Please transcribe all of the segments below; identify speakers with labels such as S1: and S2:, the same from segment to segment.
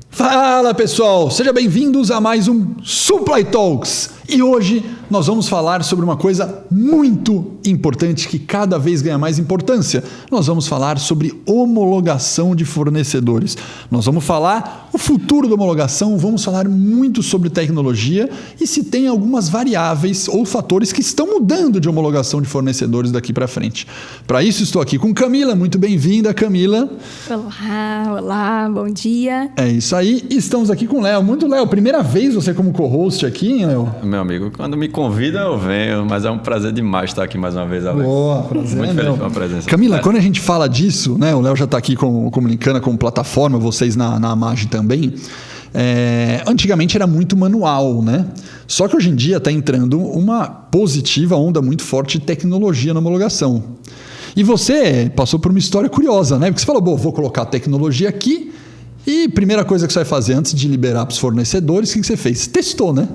S1: Fala pessoal, sejam bem-vindos a mais um Supply Talks e hoje nós vamos falar sobre uma coisa muito importante que cada vez ganha mais importância. Nós vamos falar sobre homologação de fornecedores. Nós vamos falar o futuro da homologação, vamos falar muito sobre tecnologia e se tem algumas variáveis ou fatores que estão mudando de homologação de fornecedores daqui para frente. Para isso estou aqui com Camila, muito bem-vinda Camila.
S2: Olá, bom dia.
S1: É isso aí, estamos aqui com o Léo. Muito Léo, primeira vez você como co-host aqui, hein, Léo?
S3: Meu amigo, quando me convida eu venho, mas é um prazer demais estar aqui mais uma vez, Alex.
S1: Boa, prazer.
S3: Muito feliz com a presença.
S1: Camila, quando a gente fala disso, né, o Léo já está aqui comunicando como plataforma, vocês na Amage também. Antigamente era muito manual, né? Só que hoje em dia está entrando uma positiva onda muito forte de tecnologia na homologação. E você passou por uma história curiosa, né? Porque você falou, vou colocar a tecnologia aqui e primeira coisa que você vai fazer antes de liberar para os fornecedores, o que você fez? Testou, né?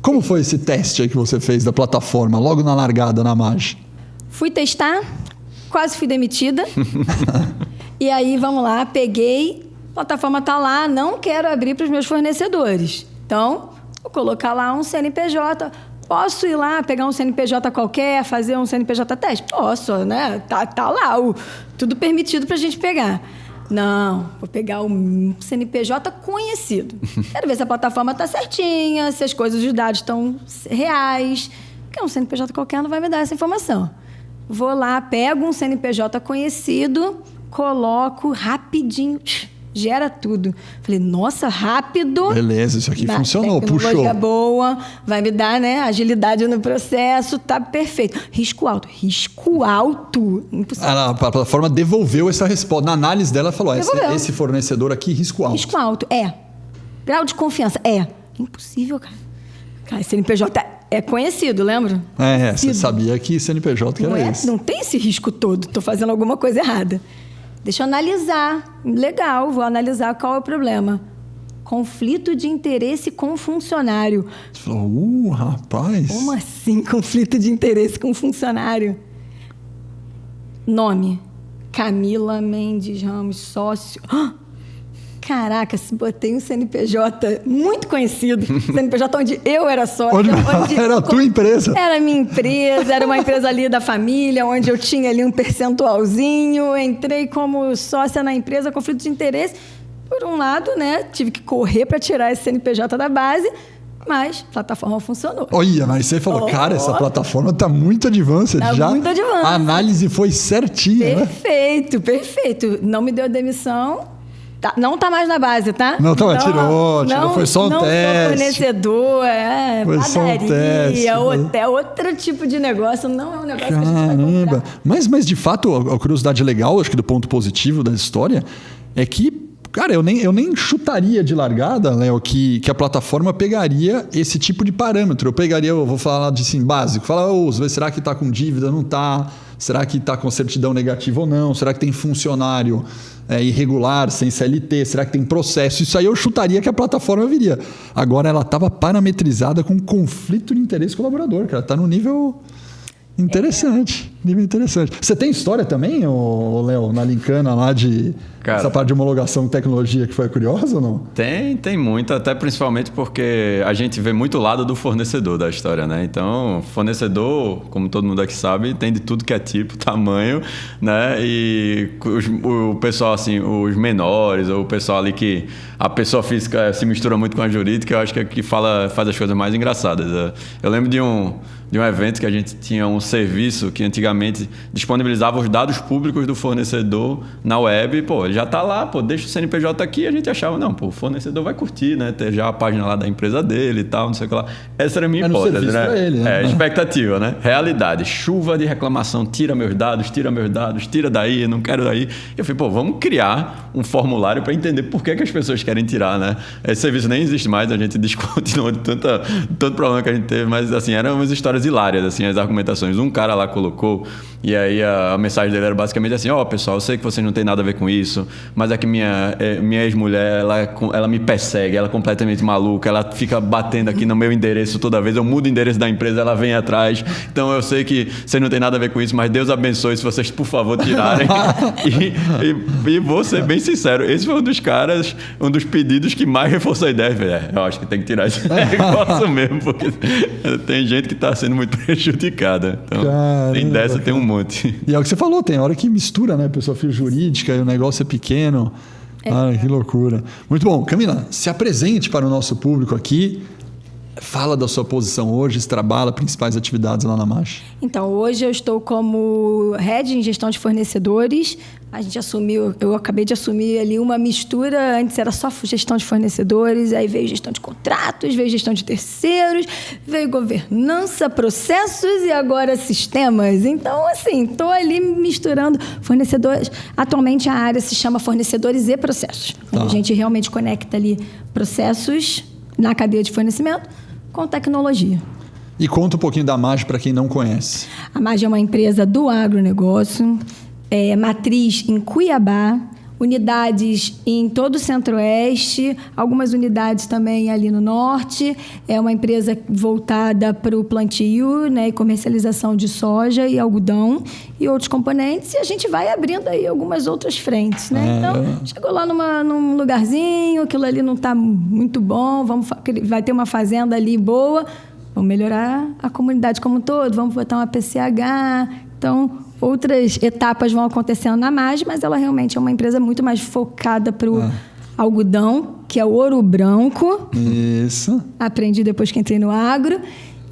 S1: Como foi esse teste aí que você fez da plataforma, logo na largada na Amage?
S2: Fui testar, quase fui demitida. E aí, vamos lá, peguei, a plataforma está lá, não quero abrir para os meus fornecedores. Então, vou colocar lá um CNPJ. Posso ir lá, pegar um CNPJ qualquer, fazer um CNPJ teste? Posso, né? Tá lá, tudo permitido para a gente pegar. Não, vou pegar um CNPJ conhecido. Quero ver se a plataforma está certinha, se as coisas, os dados estão reais. Porque um CNPJ qualquer não vai me dar essa informação. Vou lá, pego um CNPJ conhecido, coloco rapidinho, gera tudo. Falei, nossa, rápido.
S1: Beleza, isso aqui funcionou,
S2: tecnologia
S1: puxou.
S2: Boa, vai me dar, né, agilidade no processo, tá perfeito. Risco alto, impossível.
S1: A plataforma devolveu essa resposta. Na análise dela, falou, esse fornecedor aqui, risco alto.
S2: Risco alto, grau de confiança, impossível, cara. Cara, CNPJ é conhecido, lembra?
S1: Você sabia que CNPJ que era esse.
S2: Não tem esse risco todo, tô fazendo alguma coisa errada. Deixa eu analisar. Legal, vou analisar qual é o problema. Conflito de interesse com funcionário.
S1: Você falou, rapaz.
S2: Como assim conflito de interesse com funcionário? Nome: Camila Mendes Ramos, sócio. Caraca, se botei um CNPJ muito conhecido, CNPJ onde eu era sócio.
S1: Onde era a tua empresa.
S2: Era a minha empresa, era uma empresa ali da família, onde eu tinha ali um percentualzinho, entrei como sócia na empresa, conflito de interesse. Por um lado, né, tive que correr para tirar esse CNPJ da base, mas a plataforma funcionou.
S1: Olha, mas você falou, cara, essa plataforma está muito advanced.
S2: Muito advanced.
S1: A análise foi certinha,
S2: Perfeito. Não me deu demissão. Não tá mais na base, tá?
S1: Não, tirou, foi só um teste.
S2: Não sou fornecedor,
S1: foi
S2: padaria,
S1: só um teste,
S2: hotel, outro tipo de negócio, não é um negócio que a gente vai comprar.
S1: Mas de fato, a curiosidade legal, acho que do ponto positivo da história, é que, cara, eu nem chutaria de largada, Léo, que a plataforma pegaria esse tipo de parâmetro. Eu vou falar de assim, básico, será que está com dívida, não está? Será que está com certidão negativa ou não? Será que tem funcionário irregular, sem CLT? Será que tem processo? Isso aí eu chutaria que a plataforma viria. Agora ela estava parametrizada com conflito de interesse colaborador, cara. Está no nível interessante. Nível interessante. Você tem história também, Léo, na Lincana lá de... Cara, essa parte de homologação de tecnologia que foi curiosa ou não?
S3: Tem muito, até principalmente porque a gente vê muito o lado do fornecedor da história, né? Então, fornecedor, como todo mundo aqui sabe, tem de tudo que é tipo, tamanho, né? E o pessoal, assim, os menores, ou o pessoal ali que a pessoa física se mistura muito com a jurídica, eu acho que faz as coisas mais engraçadas. Eu lembro de um evento que a gente tinha um serviço que antigamente disponibilizava os dados públicos do fornecedor na web e, ele já está lá, deixa o CNPJ aqui, e a gente achava, o fornecedor vai curtir, né? Ter já a página lá da empresa dele e tal, não sei o que lá. Essa era a minha hipótese, né?
S1: Pra ele, né?
S3: Expectativa, né? Realidade, chuva de reclamação, tira meus dados, tira daí, não quero daí. Eu falei, vamos criar um formulário para entender por que as pessoas querem tirar, né? Esse serviço nem existe mais, a gente descontinuou de tanto problema que a gente teve, mas assim, eram umas histórias hilárias, assim, as argumentações. Um cara lá colocou E aí a mensagem dele era basicamente assim, pessoal, eu sei que vocês não tem nada a ver com isso, mas é que minha ex-mulher, ela me persegue, ela é completamente maluca, ela fica batendo aqui no meu endereço toda vez, eu mudo o endereço da empresa, ela vem atrás, então eu sei que vocês não tem nada a ver com isso, mas Deus abençoe se vocês, por favor, tirarem. e vou ser bem sincero, esse foi um dos caras, um dos pedidos que mais reforçou a ideia. Eu acho que tem que tirar esse negócio mesmo, porque tem gente que está sendo muito prejudicada. Então, tem dessa, tem um monte.
S1: E é o que você falou, tem hora que mistura, né? Pessoa jurídica e o negócio é pequeno. Que loucura. Muito bom. Camila, se apresente para o nosso público aqui. Fala da sua posição hoje, se trabalha principais atividades lá na MASH.
S2: Então, hoje eu estou como Head em Gestão de Fornecedores. Eu acabei de assumir ali uma mistura, antes era só gestão de fornecedores, aí veio gestão de contratos, veio gestão de terceiros, veio governança, processos e agora sistemas. Então, assim, estou ali misturando fornecedores. Atualmente a área se chama Fornecedores e Processos. A gente realmente conecta ali processos na cadeia de fornecimento com tecnologia.
S1: E conta um pouquinho da MASH para quem não conhece.
S2: A MASH é uma empresa do agronegócio, matriz em Cuiabá, unidades em todo o Centro-Oeste, algumas unidades também ali no Norte. É uma empresa voltada para o plantio, né, e comercialização de soja e algodão e outros componentes. E a gente vai abrindo aí algumas outras frentes, né? Então, chegou lá num lugarzinho, aquilo ali não está muito bom, vai ter uma fazenda ali boa, vamos melhorar a comunidade como um todo, vamos botar uma PCH. Então, outras etapas vão acontecendo na MASH, mas ela realmente é uma empresa muito mais focada para o algodão, que é o ouro branco.
S1: Isso.
S2: Aprendi depois que entrei no agro.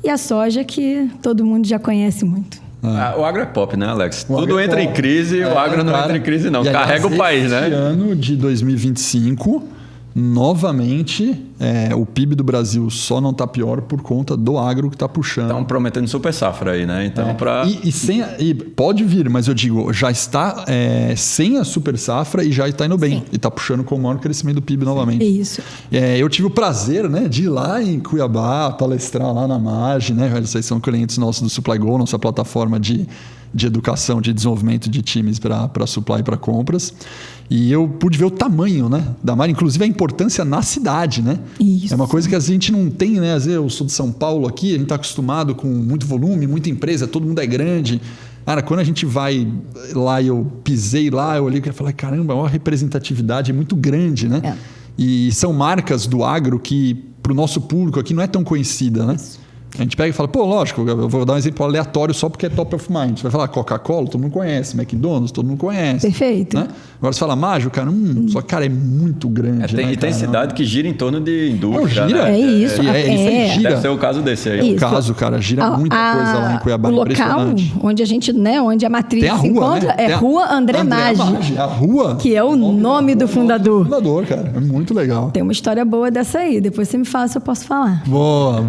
S2: E a soja, que todo mundo já conhece muito.
S3: O agro é pop, né, Alex? Tudo entra em crise, o agro não entra em crise, não. Carrega o país, né?
S1: Esse ano de 2025... novamente, o PIB do Brasil só não está pior por conta do agro que está puxando.
S3: Estão prometendo super safra aí, né? Então,
S1: e pode vir, mas eu digo, já está sem a super safra e já está indo bem. Sim. E está puxando com o maior crescimento do PIB novamente.
S2: Isso.
S1: Eu tive o prazer, né, de ir lá em Cuiabá, palestrar lá na MASH, né? Vocês são clientes nossos do SupplyGo, nossa plataforma de educação, de desenvolvimento de times para supply e para compras. E eu pude ver o tamanho, né, da MASH, inclusive a importância na cidade, né?
S2: Isso.
S1: É uma coisa que a gente não tem, né? Às vezes eu sou de São Paulo aqui, a gente está acostumado com muito volume, muita empresa, todo mundo é grande. Cara, quando a gente vai lá e eu pisei lá, eu olhei e falei, caramba, uma representatividade muito grande, né? E são marcas do agro que, para o nosso público aqui, não é tão conhecida, né? Isso. A gente pega e fala, lógico, eu vou dar um exemplo aleatório só porque é top of mind. Você vai falar Coca-Cola, todo mundo conhece, McDonald's, todo mundo conhece.
S2: Perfeito.
S1: Né? Agora você fala Mágio, cara, só que, cara, é muito grande.
S3: Tem cidade que gira em torno de indústria.
S1: Gira.
S3: Né?
S2: É isso.
S3: Gira. Deve ser o caso desse aí.
S1: É o caso, cara, gira muita coisa lá em Cuiabá.
S2: O local onde a gente, né, onde a matriz
S1: tem a rua,
S2: se encontra,
S1: né?
S2: Rua André Maggi.
S1: A rua.
S2: Que é o nome do fundador.
S1: Fundador, cara. É muito legal.
S2: Tem uma história boa dessa aí. Depois você me fala se eu posso falar.
S1: Boa.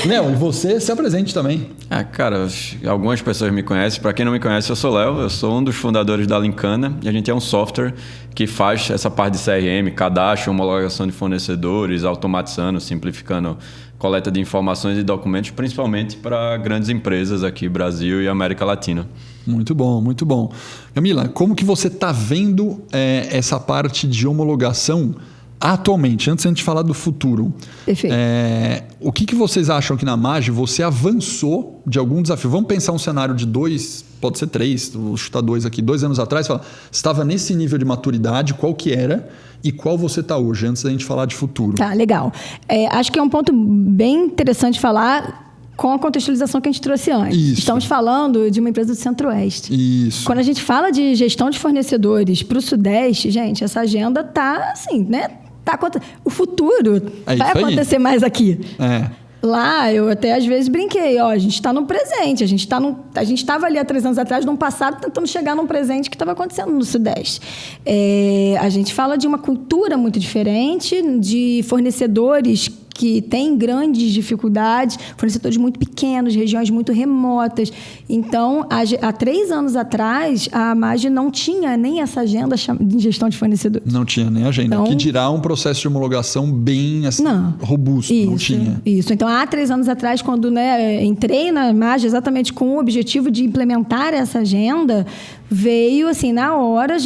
S1: Léo, e você se apresente também.
S3: Cara, algumas pessoas me conhecem. Para quem não me conhece, eu sou Léo. Eu sou um dos fundadores da Lincana. E a gente é um software que faz essa parte de CRM, cadastro, homologação de fornecedores, automatizando, simplificando coleta de informações e documentos, principalmente para grandes empresas aqui, Brasil e América Latina.
S1: Muito bom, muito bom. Camila, como que você está vendo essa parte de homologação atualmente, antes de falar do futuro?
S2: Perfeito.
S1: O que vocês acham que na MASH você avançou de algum desafio? Vamos pensar um cenário de 2, pode ser 3, vou chutar 2 aqui, 2 anos atrás, você estava nesse nível de maturidade, qual que era e qual você está hoje, antes da gente falar de futuro?
S2: Tá, legal. Acho que é um ponto bem interessante falar com a contextualização que a gente trouxe antes.
S1: Isso.
S2: Estamos falando de uma empresa do Centro-Oeste.
S1: Isso.
S2: Quando a gente fala de gestão de fornecedores para o Sudeste, gente, essa agenda está assim, né? O futuro vai acontecer mais aqui. Lá, eu até às vezes brinquei, a gente está no presente, a gente estava ali há 3 anos atrás, num passado, tentando chegar num presente que estava acontecendo no Sudeste. A gente fala de uma cultura muito diferente, de fornecedores que têm grandes dificuldades, fornecedores muito pequenos, regiões muito remotas. Então, há 3 anos atrás, a Amage não tinha nem essa agenda de gestão de fornecedores.
S1: Não tinha nem agenda.
S2: Então,
S1: que dirá um processo de homologação bem assim, robusto. Não tinha.
S2: Isso. Então, há 3 anos atrás, quando entrei na Amage exatamente com o objetivo de implementar essa agenda, veio, assim, na hora,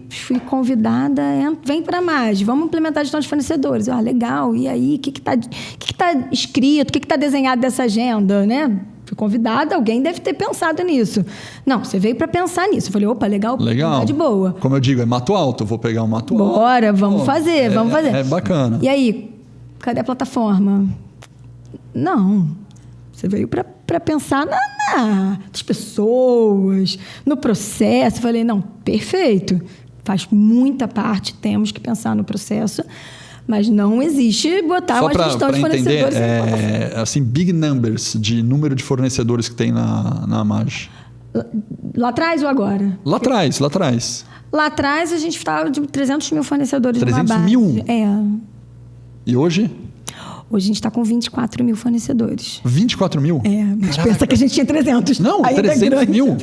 S2: fui convidada, vem para a Amage, vamos implementar a gestão de fornecedores. Legal, e aí, o que tá escrito, o que está desenhado dessa agenda, né? Fui convidada, alguém deve ter pensado nisso. Não, você veio para pensar nisso. Eu falei, opa, legal, de boa.
S1: Como eu digo, é mato alto, eu vou pegar um mato alto.
S2: Bora, vamos fazer.
S1: É bacana.
S2: E aí, cadê a plataforma? Não, você veio para pensar nas pessoas, no processo. Eu falei, não, perfeito, faz muita parte, temos que pensar no processo, mas não existe botar uma gestão de fornecedores.
S1: Assim, big numbers de número de fornecedores que tem na Amage.
S2: Lá atrás ou agora?
S1: Lá atrás.
S2: Lá atrás a gente falava de 300 mil fornecedores numa base.
S1: 300 mil? E hoje?
S2: Hoje a gente está com 24 mil fornecedores.
S1: 24 mil?
S2: A gente pensa que a gente tinha 300.
S1: Não,
S2: ainda
S1: 300 mil?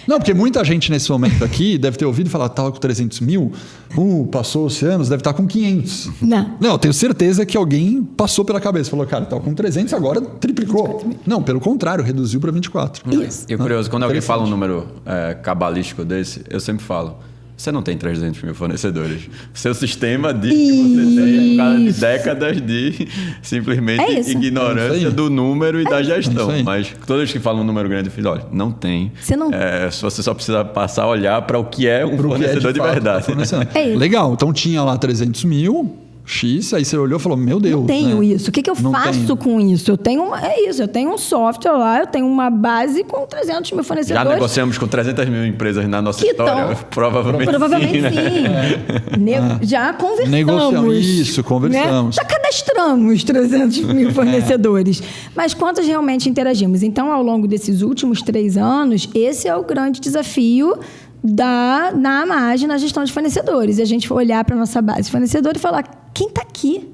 S1: Não, porque muita gente nesse momento aqui deve ter ouvido falar, estava com 300 mil, passou os anos, deve estar com 500.
S2: Não,
S1: eu tenho certeza que alguém passou pela cabeça, falou, cara, estava com 300, agora triplicou. Não, pelo contrário, reduziu para 24.
S2: Isso.
S3: E curioso, quando alguém fala um número cabalístico desse, eu sempre falo, você não tem 300 mil fornecedores. Seu sistema diz que você tem por causa de décadas de simplesmente ignorância do número e da gestão. Mas todos que falam um número grande, eu falo, olha, não tem. Você só precisa passar a olhar para o que é um fornecedor de verdade.
S1: Legal, então tinha lá 300 mil... X, aí você olhou e falou, meu Deus.
S2: Não tenho isso. O que eu faço com isso? Eu tenho um software lá, eu tenho uma base com 300 mil fornecedores.
S3: Já negociamos com 300 mil empresas na nossa história? Provavelmente
S2: sim. Já conversamos.
S1: Negociamos, conversamos.
S2: Né? Já cadastramos 300 mil fornecedores. Mas quantos realmente interagimos? Então, ao longo desses últimos 3 anos, esse é o grande desafio na Amage, na gestão de fornecedores. E a gente foi olhar para a nossa base de fornecedor e falar, quem está aqui?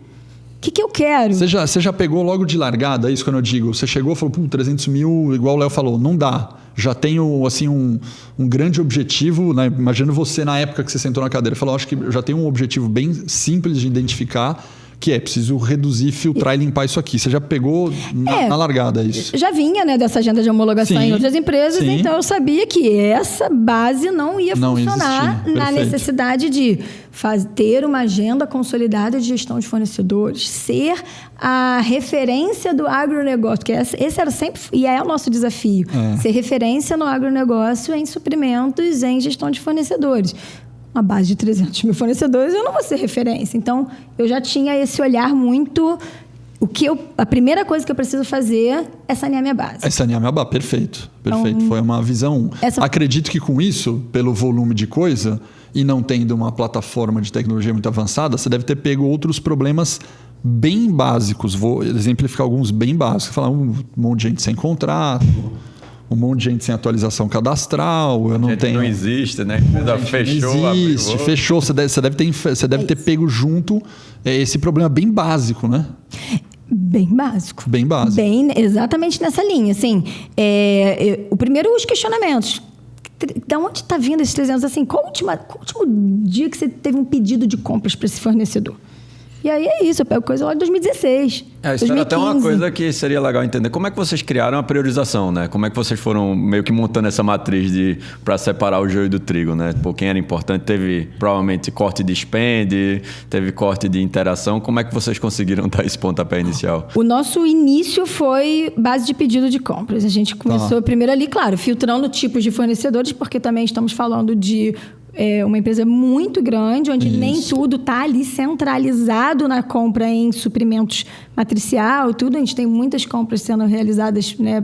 S2: O que eu quero?
S1: Você já pegou logo de largada, isso quando eu digo, você chegou e falou, 300 mil, igual o Léo falou, não dá. Já tenho assim, um grande objetivo, né? Imagino você na época que você sentou na cadeira, falou, acho que já tenho um objetivo bem simples de identificar, que é preciso reduzir, filtrar e limpar isso aqui. Você já pegou na largada isso?
S2: Já vinha, né, dessa agenda de homologação em outras empresas, então eu sabia que essa base não ia funcionar na necessidade de ter uma agenda consolidada de gestão de fornecedores, ser a referência do agronegócio, que esse era sempre, e é o nosso desafio, ser referência no agronegócio em suprimentos, em gestão de fornecedores. Uma base de 300 mil fornecedores, eu não vou ser referência. Então, eu já tinha esse olhar muito... A primeira coisa que eu preciso fazer é sanear minha base.
S1: Perfeito. Então, foi uma visão. Acredito que com isso, pelo volume de coisa, e não tendo uma plataforma de tecnologia muito avançada, você deve ter pego outros problemas bem básicos. Vou exemplificar alguns bem básicos. Falar um monte de gente sem contrato... Um monte de gente sem atualização cadastral.
S3: Não existe, né?
S1: Fechou. Você deve ter pego junto esse problema bem básico, né?
S2: Bem básico. Exatamente nessa linha. Assim, o primeiro, os questionamentos. De onde está vindo esses 300? Assim, qual o último dia que você teve um pedido de compras para esse fornecedor? E aí é isso, eu pego coisa lá de 2016.
S3: Isso era até uma coisa que seria legal entender. Como é que vocês criaram a priorização, né? Como é que vocês foram meio que montando essa matriz para separar o joio do trigo, né? Quem era importante, teve provavelmente corte de spend, teve corte de interação. Como é que vocês conseguiram dar esse pontapé inicial?
S2: O nosso início foi base de pedido de compras. A gente começou primeiro ali, claro, filtrando tipos de fornecedores, porque também estamos falando de uma empresa muito grande, onde nem tudo está ali centralizado na compra em suprimentos matricial, tudo. A gente tem muitas compras sendo realizadas, né,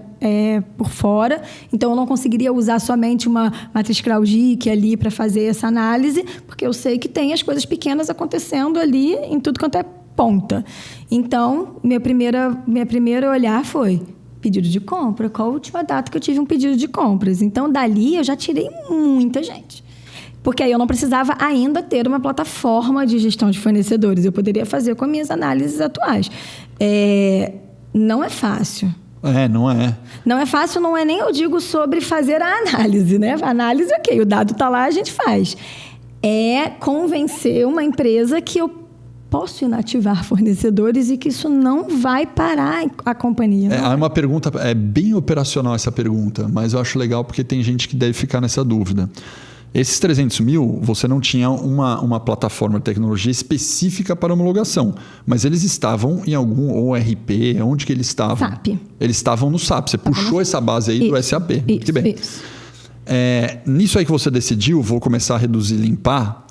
S2: por fora. Então, eu não conseguiria usar somente uma matriz CrowdGeek ali para fazer essa análise, porque eu sei que tem as coisas pequenas acontecendo ali em tudo quanto é ponta. Então, minha primeira olhar foi pedido de compra. Qual a última data que eu tive um pedido de compras? Então, dali eu já tirei muita gente. Porque aí eu não precisava ainda ter uma plataforma de gestão de fornecedores. Eu poderia fazer com as minhas análises atuais. Não é fácil.
S1: Não é.
S2: Não é fácil, não é nem eu digo sobre fazer a análise, né? A análise, ok, o dado está lá, a gente faz. É convencer uma empresa que eu posso inativar fornecedores e que isso não vai parar a companhia.
S1: É uma pergunta, é bem operacional essa pergunta, mas eu acho legal porque tem gente que deve ficar nessa dúvida. Esses 300 mil, você não tinha uma plataforma de tecnologia específica para homologação, mas eles estavam em algum ORP, onde que eles estavam?
S2: SAP.
S1: Eles estavam no SAP, você puxou essa base aí do SAP. Muito bem.
S2: Isso.
S1: Nisso aí que você decidiu, vou começar a reduzir e limpar,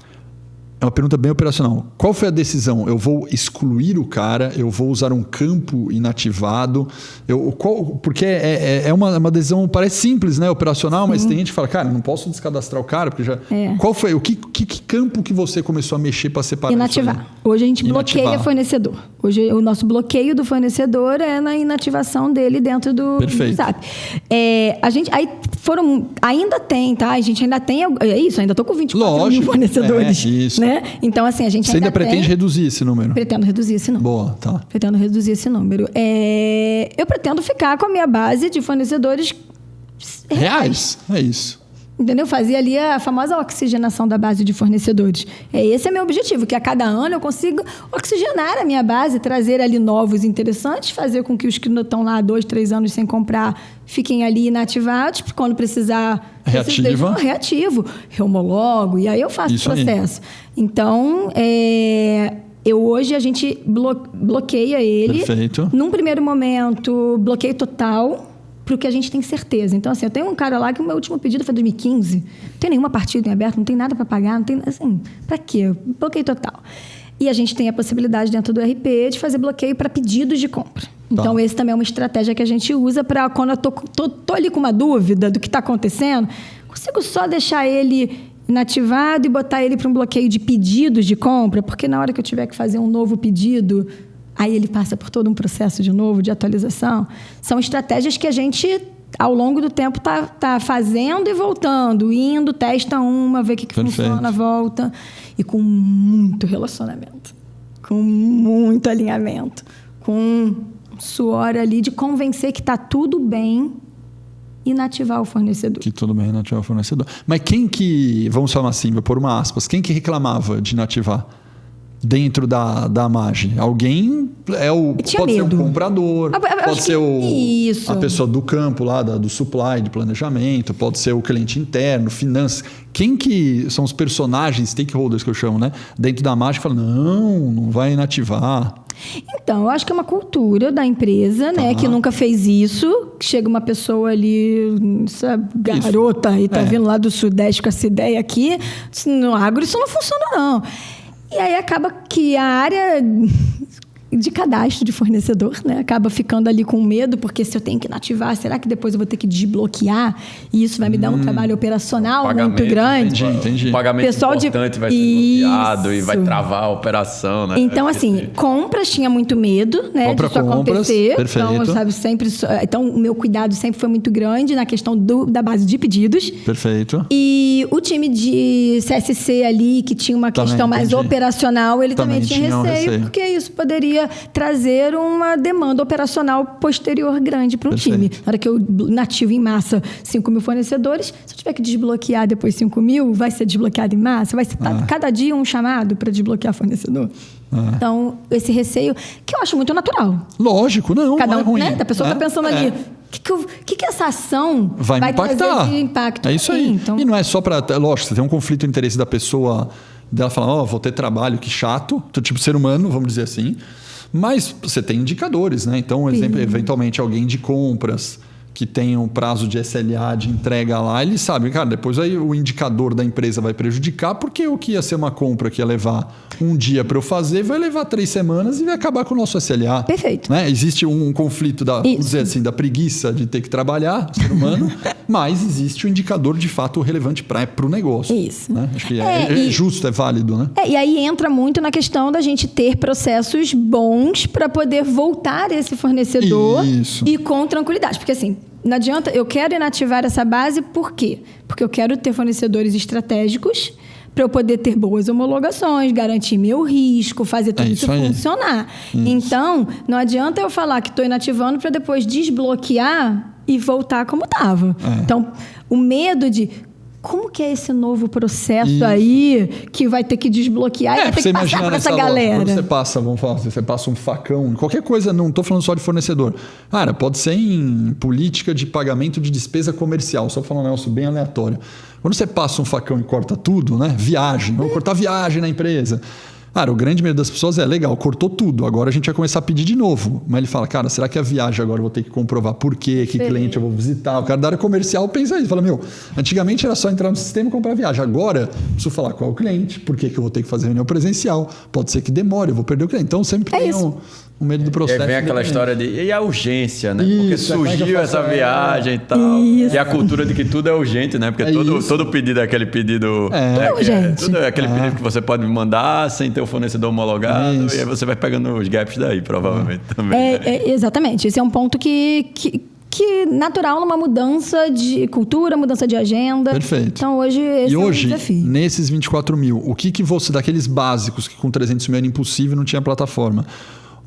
S1: é uma pergunta bem operacional. Qual foi a decisão? Eu vou excluir o cara? Eu vou usar um campo inativado? Porque é uma decisão, parece simples, né? Operacional, mas tem gente que fala, cara, não posso descadastrar o cara, porque já... Qual foi? Que campo que você começou a mexer para separar
S2: Inativar.
S1: isso aí?
S2: Hoje a gente bloqueia fornecedor. Hoje o nosso bloqueio do fornecedor é na inativação dele dentro do SAP. A gente ainda tem, tá? A gente ainda tem... ainda estou com 24 mil fornecedores.
S1: Isso.
S2: Né? Então, assim, a gente
S1: Você ainda pretende reduzir esse número?
S2: Pretendo reduzir esse número.
S1: Boa, tá.
S2: Pretendo reduzir esse número. Eu pretendo ficar com a minha base de fornecedores
S1: reais. É isso.
S2: Entendeu? Fazer ali a famosa oxigenação da base de fornecedores. Esse é meu objetivo, que a cada ano eu consiga oxigenar a minha base, trazer ali novos interessantes, fazer com que os que estão lá há 2, 3 anos sem comprar fiquem ali inativados, quando precisar... Reativo. Homologo, e aí eu faço o processo. Então, hoje a gente bloqueia ele.
S1: Perfeito.
S2: Num primeiro momento, bloqueio total... para o que a gente tem certeza. Então, assim, eu tenho um cara lá que o meu último pedido foi 2015. Não tem nenhuma partida em aberto, não tem nada para pagar, não tem... Assim, para quê? Bloqueio total. E a gente tem a possibilidade dentro do RP de fazer bloqueio para pedidos de compra. Então, esse também é uma estratégia que a gente usa para quando eu tô ali com uma dúvida do que está acontecendo, consigo só deixar ele inativado e botar ele para um bloqueio de pedidos de compra, porque na hora que eu tiver que fazer um novo pedido... Aí ele passa por todo um processo de novo, de atualização. São estratégias que a gente, ao longo do tempo, tá fazendo e voltando. Indo, testa uma, vê o que funciona, volta. E com muito relacionamento. Com muito alinhamento. Com suor ali de convencer que está tudo bem inativar o fornecedor.
S1: Que tudo bem inativar o fornecedor. Mas quem que, vamos falar assim, vou pôr uma aspas, quem que reclamava de inativar? Dentro da margem. Alguém pode ser o comprador, pode ser a pessoa do campo lá, do supply, de planejamento, pode ser o cliente interno, finanças. Quem que são os personagens, stakeholders que eu chamo, né? Dentro da margem, que falam, não vai inativar.
S2: Então, eu acho que é uma cultura da empresa, né? Que nunca fez isso. Chega uma pessoa ali, essa garota, e tá vindo lá do Sudeste com essa ideia aqui. No agro isso não funciona, não. E aí acaba que a área de cadastro de fornecedor, né, acaba ficando ali com medo, porque se eu tenho que inativar, será que depois eu vou ter que desbloquear? E isso vai me dar um trabalho operacional muito grande.
S3: Entendi. O pagamento importante vai ser bloqueado e vai travar a operação, né?
S2: Então, assim, compras tinha muito medo, né, disso acontecer.
S1: Perfeito.
S2: Então, sabe, então, o meu cuidado sempre foi muito grande na questão da base de pedidos.
S1: Perfeito.
S2: E o time de CSC ali, que tinha uma questão mais operacional, ele também tinha receio, porque isso poderia trazer uma demanda operacional posterior grande para um time. Na hora que eu nativo em massa 5 mil fornecedores, se eu tiver que desbloquear depois 5 mil, vai ser desbloqueado em massa? Vai ser cada dia um chamado para desbloquear fornecedor? Então, esse receio, que eu acho muito natural.
S1: Lógico, não é ruim.
S2: Né? A pessoa está pensando ali... O que essa ação
S1: vai me impactar?
S2: Trazer de impacto?
S1: É isso aí. Então... E não é só para... Lógico, você tem um conflito de interesse da pessoa, dela falar, vou ter trabalho, que chato. Tipo, ser humano, vamos dizer assim. Mas você tem indicadores, né? Então, eventualmente, alguém de compras que tem um prazo de SLA de entrega lá, ele sabe, cara, depois aí o indicador da empresa vai prejudicar, porque o que ia ser uma compra que ia levar um dia para eu fazer, vai levar 3 semanas e vai acabar com o nosso SLA.
S2: Perfeito.
S1: Né? Existe um conflito vamos dizer assim, da preguiça de ter que trabalhar, ser humano, mas existe o indicador de fato relevante para o negócio.
S2: Isso.
S1: Né? Acho que é justo, é válido, né?
S2: E aí entra muito na questão da gente ter processos bons para poder voltar esse fornecedor e com tranquilidade. Porque assim, não adianta, eu quero inativar essa base por quê? Porque eu quero ter fornecedores estratégicos para eu poder ter boas homologações, garantir meu risco, fazer tudo isso funcionar. Então, não adianta eu falar que estou inativando para depois desbloquear e voltar como estava. Então, o medo de... Como que é esse novo processo aí que vai ter que desbloquear e vai ter que passar por essa galera?
S1: Quando você passa, vamos falar, você passa um facão, qualquer coisa, não estou falando só de fornecedor. Cara, pode ser em política de pagamento de despesa comercial, só falando um negócio bem aleatório. Quando você passa um facão e corta tudo, né? Viagem, vamos cortar viagem na empresa. Cara, o grande medo das pessoas é, legal, cortou tudo, agora a gente vai começar a pedir de novo. Mas ele fala, cara, será que a viagem agora eu vou ter que comprovar por quê, que cliente eu vou visitar? O cara da área comercial pensa isso, fala, antigamente era só entrar no sistema e comprar a viagem. Agora, preciso falar qual é o cliente, por que eu vou ter que fazer reunião presencial, pode ser que demore, eu vou perder o cliente. Então, sempre tem um medo do processo.
S3: E vem aquela história de... E a urgência, né? Porque surgiu essa viagem e tal. Isso. E a cultura de que tudo é urgente, né? Porque todo pedido é aquele pedido... Tudo é aquele pedido que você pode mandar sem ter o fornecedor homologado. Isso. E aí você vai pegando os gaps daí, provavelmente, também.
S2: Exatamente. Esse é um ponto que natural numa mudança de cultura, mudança de agenda.
S1: Perfeito.
S2: Então, hoje, esse é o desafio.
S1: Nesses 24 mil, o que você... Daqueles básicos que com 300 mil era impossível, não tinha plataforma...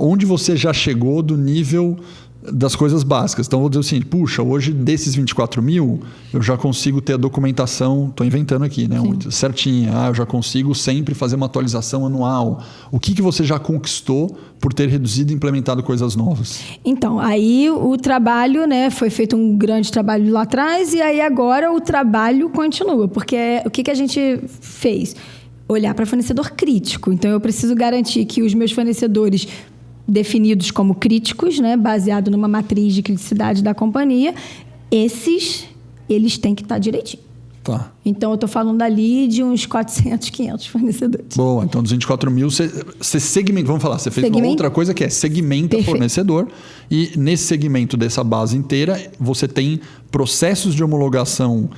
S1: Onde você já chegou do nível das coisas básicas? Então, vou dizer o seguinte, puxa, hoje desses 24 mil, eu já consigo ter a documentação, estou inventando aqui, né? Certinha. Eu já consigo sempre fazer uma atualização anual. O que você já conquistou por ter reduzido e implementado coisas novas?
S2: Então, aí o trabalho, né? Foi feito um grande trabalho lá atrás e aí agora o trabalho continua. Porque o que a gente fez? Olhar para fornecedor crítico. Então, eu preciso garantir que os meus fornecedores... definidos como críticos, né, baseado numa matriz de criticidade da companhia, eles têm que estar direitinho.
S1: Tá.
S2: Então, eu estou falando ali de uns 400, 500 fornecedores.
S1: Boa, então dos 24 mil, você segmenta, vamos falar, você fez uma outra coisa que é segmenta o fornecedor e nesse segmento dessa base inteira, você tem processos de homologação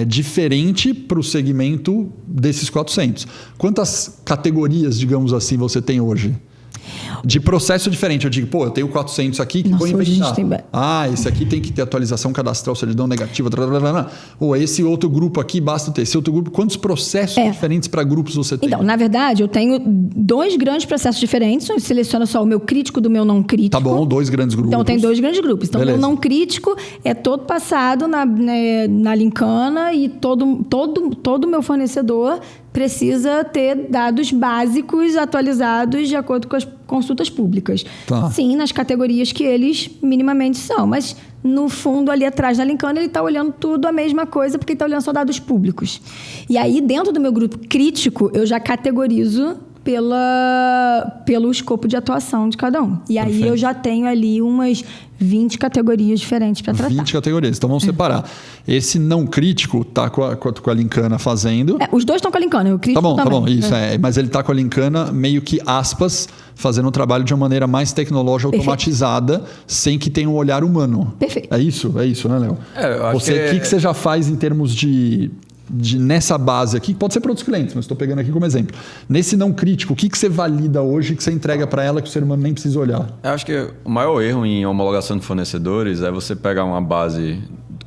S1: diferente para o segmento desses 400. Quantas categorias, digamos assim, você tem hoje? De processo diferente. Eu digo, eu tenho 400 aqui que vou inventar. Esse aqui tem que ter atualização cadastral, certidão negativa. Ou esse outro grupo aqui, basta ter. Esse outro grupo, quantos processos diferentes para grupos você tem?
S2: Então, na verdade, eu tenho 2 grandes processos diferentes. Eu seleciono só o meu crítico do meu não crítico.
S1: Tá bom, 2 grandes grupos.
S2: Então, tem 2 grandes grupos. Então, o meu não crítico é todo passado na Lincana e todo meu fornecedor precisa ter dados básicos atualizados de acordo com as consultas públicas.
S1: Tá.
S2: Sim, nas categorias que eles minimamente são. Mas, no fundo, ali atrás da Lincana, ele está olhando tudo a mesma coisa, porque ele está olhando só dados públicos. E aí, dentro do meu grupo crítico, eu já categorizo pelo escopo de atuação de cada um. E aí eu já tenho ali umas 20 categorias diferentes para tratar.
S1: 20 categorias. Então vamos separar. Esse não crítico está com a Lincana fazendo.
S2: Os 2 estão com a Lincana. O crítico
S1: tá bom. Isso mas ele está com a Lincana meio que, aspas, fazendo um trabalho de uma maneira mais tecnológica, automatizada, sem que tenha um olhar humano.
S2: Perfeito.
S1: É isso, né, Léo?
S3: Eu acho
S1: o que você já faz em termos de nessa base aqui, pode ser para outros clientes, mas estou pegando aqui como exemplo. Nesse não crítico, o que você valida hoje que você entrega para ela que o ser humano nem precisa olhar?
S3: Eu acho que o maior erro em homologação de fornecedores é você pegar uma base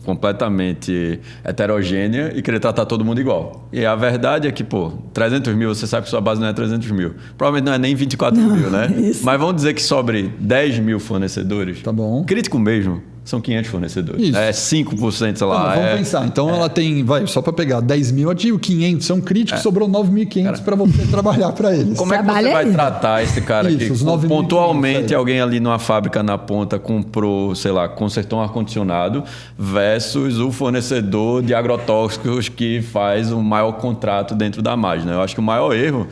S3: completamente heterogênea e querer tratar todo mundo igual. E a verdade é que, 300 mil, você sabe que sua base não é 300 mil. Provavelmente não é nem 24 mil, né?
S2: Isso.
S3: Mas vamos dizer que sobre 10 mil fornecedores.
S1: Tá bom.
S3: Crítico mesmo. São 500 fornecedores.
S1: Isso.
S3: 5%, sei lá.
S1: Vamos pensar. Então ela tem, só para pegar 10 mil, ativo 500 são críticos, sobrou 9.500 para você trabalhar para eles.
S3: Como é que você vai tratar esse cara que pontualmente alguém ali numa fábrica na ponta comprou, sei lá, consertou um ar-condicionado versus o fornecedor de agrotóxicos que faz o maior contrato dentro da máquina? Eu acho que o maior erro,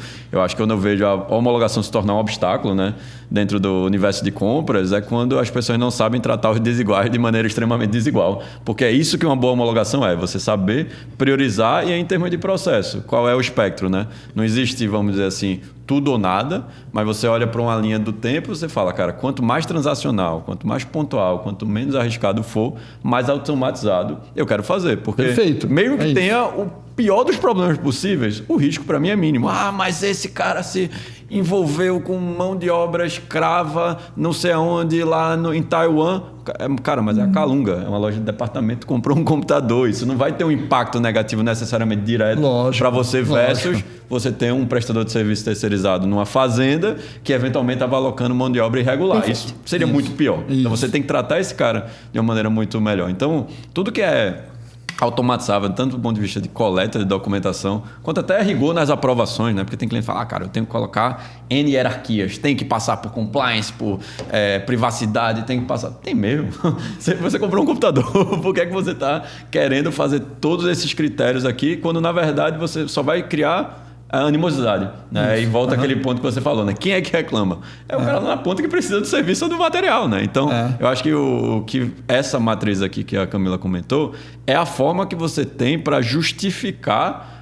S3: quando eu vejo a homologação se tornar um obstáculo, né, dentro do universo de compras, é quando as pessoas não sabem tratar os desiguais de maneira extremamente desigual. Porque é isso que uma boa homologação é, você saber priorizar e em termos de processo. Qual é o espectro, né? Não existe, vamos dizer assim, tudo ou nada, mas você olha para uma linha do tempo e você fala, cara, quanto mais transacional, quanto mais pontual, quanto menos arriscado for, mais automatizado eu quero fazer. Porque
S1: Perfeito.
S3: mesmo que tenha pior dos problemas possíveis, o risco para mim é mínimo. Ah, mas esse cara se envolveu com mão de obra escrava, não sei aonde, lá em Taiwan. Cara, mas é a Calunga, é uma loja de departamento, comprou um computador. Isso não vai ter um impacto negativo necessariamente direto para você versus você ter um prestador de serviço terceirizado numa fazenda que eventualmente estava alocando mão de obra irregular.
S2: Perfeito.
S3: Isso seria muito pior. Então você tem que tratar esse cara de uma maneira muito melhor. Então, tudo que é automatizável, tanto do ponto de vista de coleta de documentação, quanto até rigor nas aprovações, né? Porque tem cliente que fala, cara, eu tenho que colocar N hierarquias, tem que passar por compliance, por privacidade, tem que passar... Tem mesmo. Você comprou um computador, por que é que você está querendo fazer todos esses critérios aqui, quando na verdade você só vai criar a animosidade, né? E volta aquele ponto que você falou, né? Quem é que reclama? É o cara lá na ponta que precisa do serviço ou do material, né? Então, eu acho que essa matriz aqui que a Camila comentou é a forma que você tem para justificar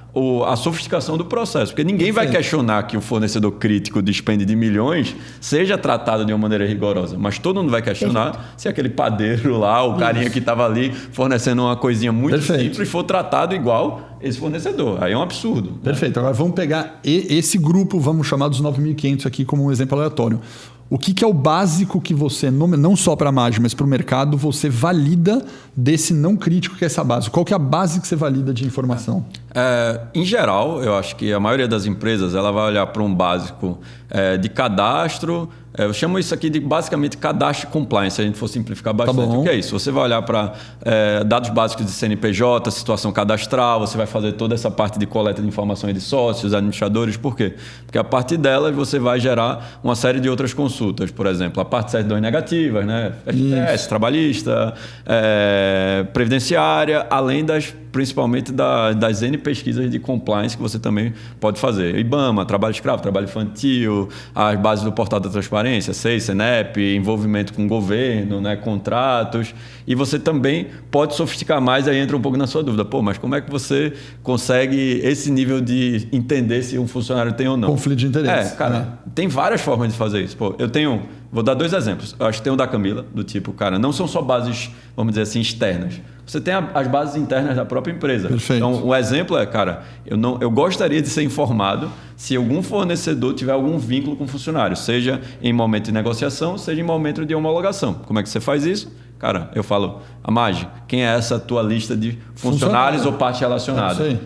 S3: a sofisticação do processo. Porque ninguém vai questionar que o fornecedor crítico despende de milhões seja tratado de uma maneira rigorosa. Mas todo mundo vai questionar se aquele padeiro lá, o carinha que estava ali fornecendo uma coisinha muito simples for tratado igual esse fornecedor. Aí é um absurdo.
S1: Perfeito. Agora vamos pegar esse grupo, vamos chamar dos 9.500 aqui como um exemplo aleatório. O que é o básico que você, não só para a Maggi, mas para o mercado, você valida desse não crítico que é essa base? Qual que é a base que você valida de informação?
S3: Em geral, eu acho que a maioria das empresas ela vai olhar para um básico de cadastro. Eu chamo isso aqui de basicamente cadastro compliance, se a gente for simplificar bastante. O que é isso? Você vai olhar para dados básicos de CNPJ, situação cadastral, você vai fazer toda essa parte de coleta de informações de sócios, administradores. Por quê? Porque a partir delas você vai gerar uma série de outras consultas. Por exemplo, a parte de certidões negativas, né? FTS, trabalhista, previdenciária, além principalmente das N pesquisas de compliance que você também pode fazer. IBAMA, trabalho escravo, trabalho infantil, as bases do portal da transparência, SEI, CENEP, envolvimento com o governo, né, contratos. E você também pode sofisticar mais, aí entra um pouco na sua dúvida. Pô, mas como é que você consegue esse nível de entender se um funcionário tem ou não?
S1: Conflito de interesse.
S3: Tem várias formas de fazer isso. Pô, vou dar 2 exemplos. Eu acho que tem um da Camila, do tipo, cara, não são só bases, vamos dizer assim, externas. Você tem as bases internas da própria empresa.
S1: Perfeito.
S3: Então, o exemplo é, cara, eu gostaria de ser informado se algum fornecedor tiver algum vínculo com o funcionário, seja em momento de negociação, seja em momento de homologação. Como é que você faz isso? Cara, eu falo, a Maggi, quem é essa tua lista de funcionários ou parte relacionada?